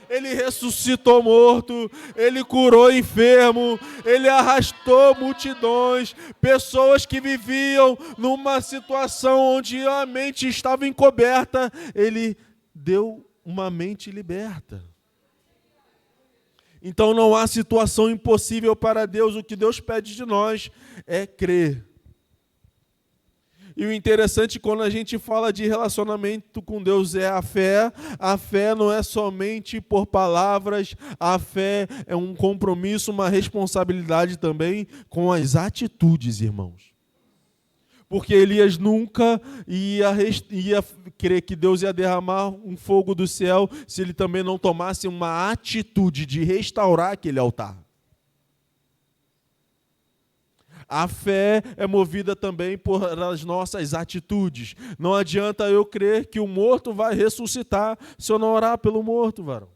Ele ressuscitou morto, Ele curou enfermo, Ele arrastou multidões, pessoas que viviam numa situação onde a mente estava encoberta, Ele deu uma mente liberta. Então não há situação impossível para Deus, o que Deus pede de nós é crer. E o interessante, quando a gente fala de relacionamento com Deus, é a fé não é somente por palavras, a fé é um compromisso, uma responsabilidade também com as atitudes, irmãos. Porque Elias nunca ia crer que Deus ia derramar um fogo do céu se ele também não tomasse uma atitude de restaurar aquele altar. A fé é movida também por as nossas atitudes. Não adianta eu crer que o morto vai ressuscitar se eu não orar pelo morto, varão.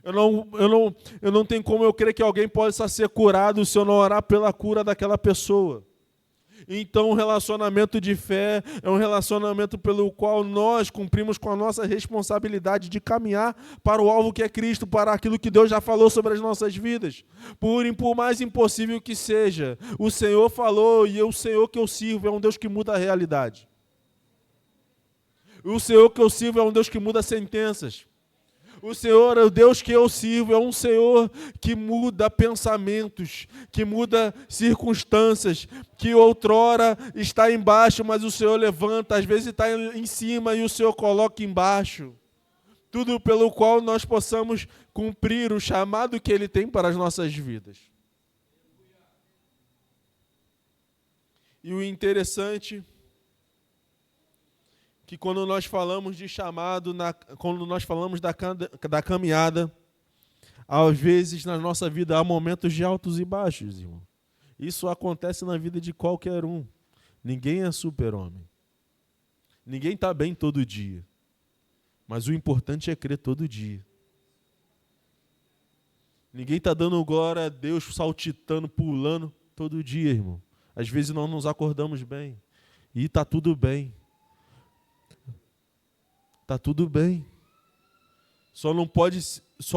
Eu não tenho como eu crer que alguém possa ser curado se eu não orar pela cura daquela pessoa. Então, um relacionamento de fé é um relacionamento pelo qual nós cumprimos com a nossa responsabilidade de caminhar para o alvo que é Cristo, para aquilo que Deus já falou sobre as nossas vidas. Por mais impossível que seja, o Senhor falou e o Senhor que eu sirvo é um Deus que muda a realidade. O Senhor que eu sirvo é um Deus que muda sentenças. O Senhor, o Deus que eu sirvo, é um Senhor que muda pensamentos, que muda circunstâncias, que outrora está embaixo, mas o Senhor levanta, às vezes está em cima e o Senhor coloca embaixo. Tudo pelo qual nós possamos cumprir o chamado que Ele tem para as nossas vidas. E o interessante que quando nós falamos de chamado, quando nós falamos da caminhada, às vezes na nossa vida há momentos de altos e baixos, irmão. Isso acontece na vida de qualquer um. Ninguém é super-homem. Ninguém está bem todo dia. Mas o importante é crer todo dia. Ninguém está dando glória a Deus, saltitando, pulando todo dia, irmão. Às vezes nós nos acordamos bem. E está tudo bem. Está tudo bem. Só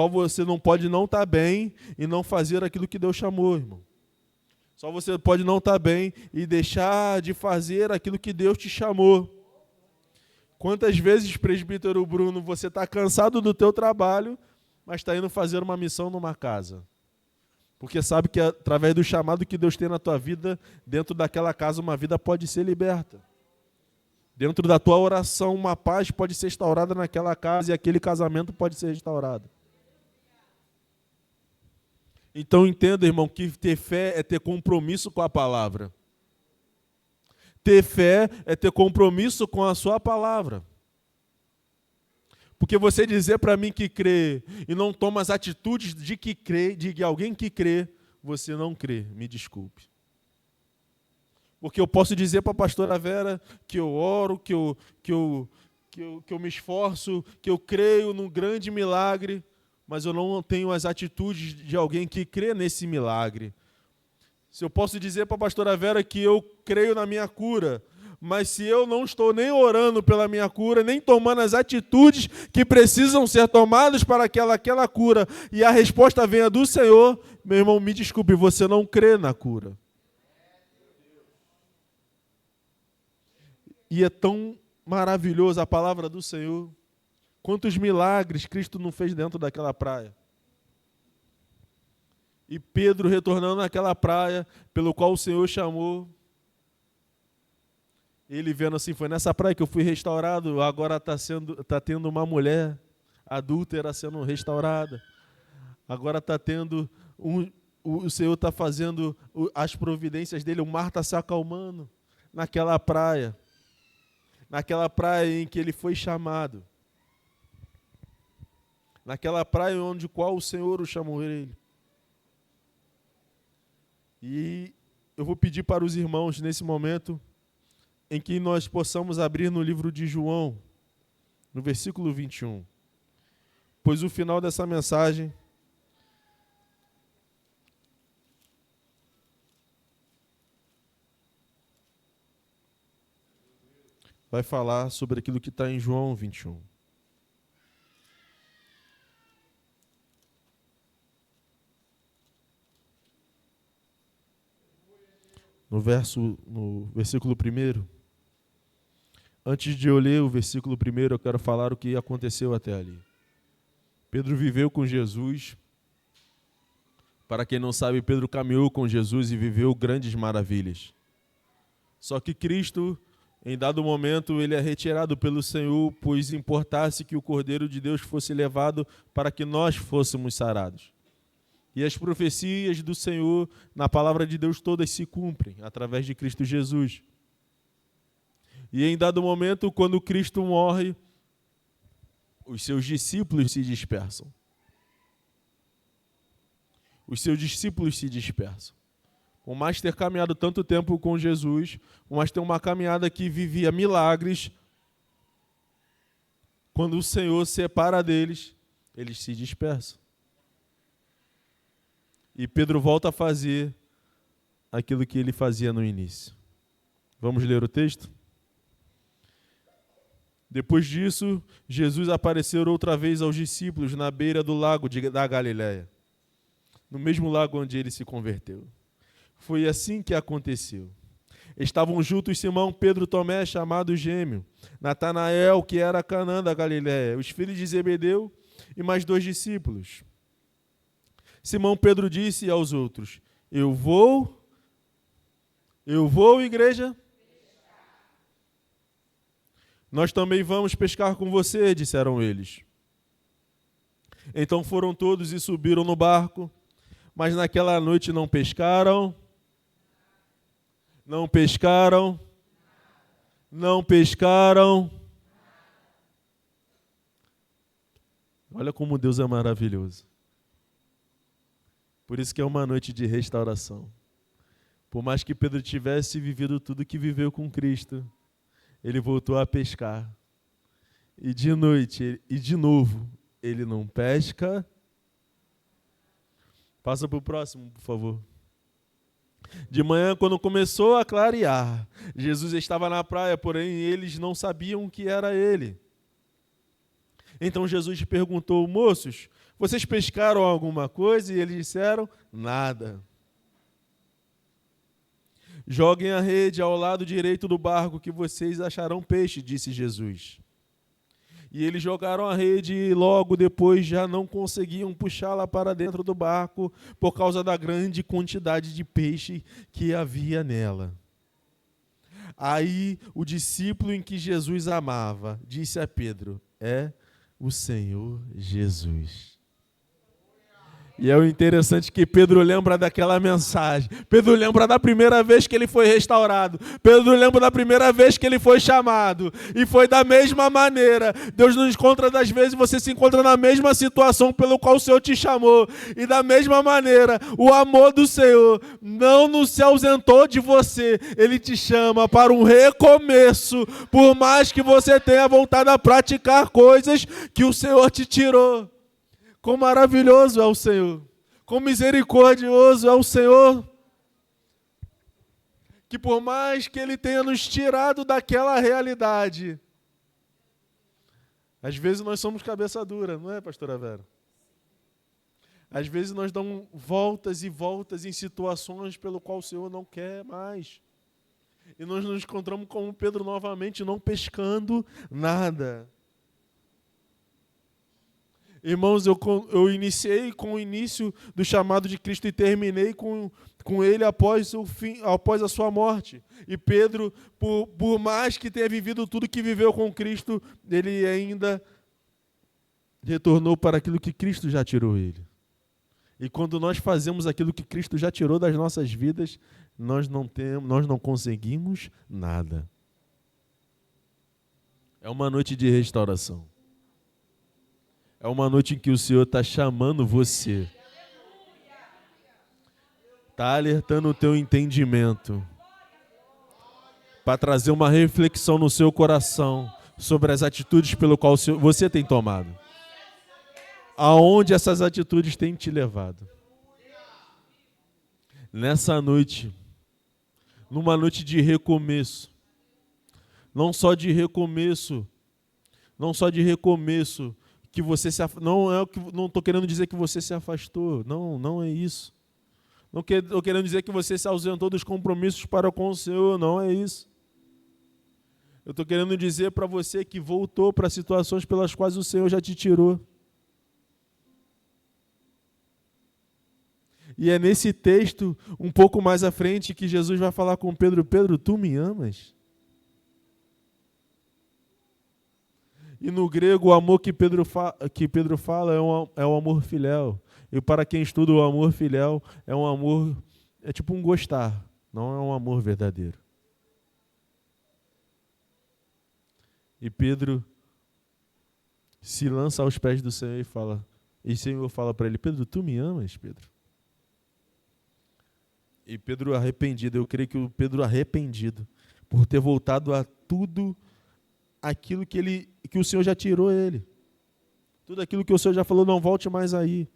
você não pode não estar bem e não fazer aquilo que Deus chamou, irmão. Só você pode não estar bem e deixar de fazer aquilo que Deus te chamou. Quantas vezes, presbítero Bruno, você está cansado do teu trabalho, mas está indo fazer uma missão numa casa? Porque sabe que através do chamado que Deus tem na tua vida, dentro daquela casa uma vida pode ser liberta. Dentro da tua oração, uma paz pode ser instaurada naquela casa e aquele casamento pode ser restaurado. Então entenda, irmão, que ter fé é ter compromisso com a palavra. Ter fé é ter compromisso com a sua palavra. Porque você dizer para mim que crê e não toma as atitudes de que crê, de alguém que crê, você não crê, me desculpe. Porque eu posso dizer para a pastora Vera que eu oro, que eu me esforço, que eu creio num grande milagre, mas eu não tenho as atitudes de alguém que crê nesse milagre. Se eu posso dizer para a pastora Vera que eu creio na minha cura, mas se eu não estou nem orando pela minha cura, nem tomando as atitudes que precisam ser tomadas para que aquela cura e a resposta venha do Senhor, meu irmão, me desculpe, você não crê na cura. E é tão maravilhosa a palavra do Senhor. Quantos milagres Cristo não fez dentro daquela praia. E Pedro retornando naquela praia, pelo qual o Senhor chamou. Ele vendo assim, foi nessa praia que eu fui restaurado, agora está tendo uma mulher adúltera sendo restaurada. Agora está tendo, o Senhor está fazendo as providências dele, o mar está se acalmando naquela praia. Naquela praia em que ele foi chamado. Naquela praia onde qual o Senhor o chamou ele. E eu vou pedir para os irmãos, nesse momento, em que nós possamos abrir no livro de João, no versículo 21. Pois o final dessa mensagem vai falar sobre aquilo que está em João 21. No versículo 1. Antes de eu ler o versículo 1, eu quero falar o que aconteceu até ali. Pedro viveu com Jesus. Para quem não sabe, Pedro caminhou com Jesus e viveu grandes maravilhas. Só que Cristo, em dado momento, ele é retirado pelo Senhor, pois importasse que o Cordeiro de Deus fosse levado para que nós fôssemos sarados. E as profecias do Senhor, na palavra de Deus, todas se cumprem, através de Cristo Jesus. E em dado momento, quando Cristo morre, os seus discípulos se dispersam. Os seus discípulos se dispersam. por mais ter caminhado tanto tempo com Jesus, por mais ter uma caminhada que vivia milagres, quando o Senhor separa deles, eles se dispersam. E Pedro volta a fazer aquilo que ele fazia no início. Vamos ler o texto? Depois disso, Jesus apareceu outra vez aos discípulos na beira do lago da Galileia, no mesmo lago onde ele se converteu. Foi assim que aconteceu. Estavam juntos Simão, Pedro, Tomé, chamado Gêmeo, Natanael, que era Canaã da Galileia, os filhos de Zebedeu e mais 2 discípulos. Simão Pedro disse aos outros: Eu vou, igreja? Nós também vamos pescar com você, disseram eles. Então foram todos e subiram no barco, mas naquela noite não pescaram. Olha como Deus é maravilhoso. Por isso que é uma noite de restauração. Por mais que Pedro tivesse vivido tudo que viveu com Cristo, ele voltou a pescar. E de noite, e de novo, ele não pesca. Passa para o próximo, por favor. De manhã, quando começou a clarear, Jesus estava na praia, porém eles não sabiam que era ele. Então Jesus perguntou: moços, vocês pescaram alguma coisa? E eles disseram: nada. Joguem a rede ao lado direito do barco que vocês acharão peixe, disse Jesus. E eles jogaram a rede e logo depois já não conseguiam puxá-la para dentro do barco por causa da grande quantidade de peixe que havia nela. Aí o discípulo em que Jesus amava disse a Pedro: é o Senhor Jesus. E é o interessante que Pedro lembra daquela mensagem. Pedro lembra da primeira vez que ele foi restaurado. Pedro lembra da primeira vez que ele foi chamado. E foi da mesma maneira. Deus nos encontra, das vezes você se encontra na mesma situação pelo qual o Senhor te chamou. E da mesma maneira, o amor do Senhor não se ausentou de você. Ele te chama para um recomeço. Por mais que você tenha voltado a praticar coisas que o Senhor te tirou. Quão maravilhoso é o Senhor, quão misericordioso é o Senhor, que por mais que Ele tenha nos tirado daquela realidade, às vezes nós somos cabeça dura, não é, pastora Vera? Às vezes nós damos voltas e voltas em situações pelo qual o Senhor não quer mais. E nós nos encontramos como Pedro novamente, não pescando nada. Irmãos, eu iniciei com o início do chamado de Cristo e terminei com ele após a sua morte. E Pedro, por mais que tenha vivido tudo que viveu com Cristo, ele ainda retornou para aquilo que Cristo já tirou ele. E quando nós fazemos aquilo que Cristo já tirou das nossas vidas, nós não conseguimos nada. É uma noite de restauração. É uma noite em que o Senhor está chamando você. Está alertando o teu entendimento. Para trazer uma reflexão no seu coração sobre as atitudes pelo qual você tem tomado. Aonde essas atitudes têm te levado. Nessa noite, numa noite de recomeço, não só de recomeço, que você não estou querendo dizer que você se afastou, não é isso. Não estou querendo dizer que você se ausentou dos compromissos para com o Senhor, não é isso. Eu estou querendo dizer para você que voltou para situações pelas quais o Senhor já te tirou. E é nesse texto, um pouco mais à frente, que Jesus vai falar com Pedro: Pedro, tu me amas? E no grego, o amor que Pedro fala é um amor filial. E para quem estuda o amor filial, é um amor, é tipo um gostar, não é um amor verdadeiro. E Pedro se lança aos pés do Senhor e fala, e o Senhor fala para ele: Pedro, tu me amas, Pedro? E Pedro arrependido, eu creio que o Pedro arrependido por ter voltado a tudo aquilo que o Senhor já tirou ele. Tudo aquilo que o Senhor já falou, não volte mais aí.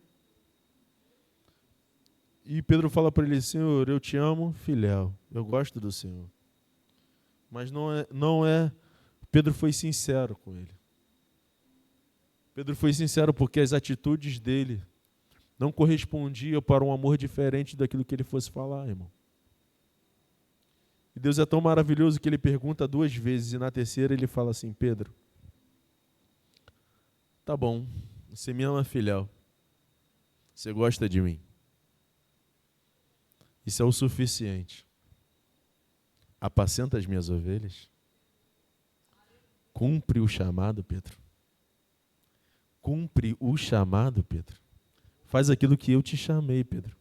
E Pedro fala para ele, Senhor, eu te amo, filéu, eu gosto do Senhor. Mas não é. Pedro foi sincero com ele. Pedro foi sincero porque as atitudes dele não correspondiam para um amor diferente daquilo que ele fosse falar, irmão. E Deus é tão maravilhoso que ele pergunta 2 vezes e na terceira ele fala assim, Pedro, tá bom, você me ama, filhão, você gosta de mim. Isso é o suficiente. Apacenta as minhas ovelhas. Cumpre o chamado, Pedro. Cumpre o chamado, Pedro. Faz aquilo que eu te chamei, Pedro.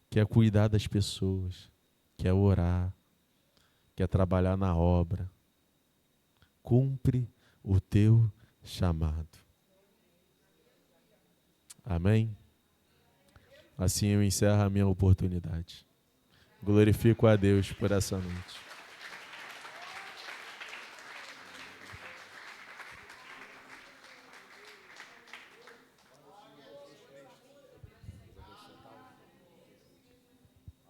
Que é cuidar das pessoas, que é orar, que é trabalhar na obra. Cumpre o teu chamado. Amém? Assim eu encerro a minha oportunidade. Glorifico a Deus por essa noite.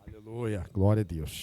Aleluia, glória a Deus.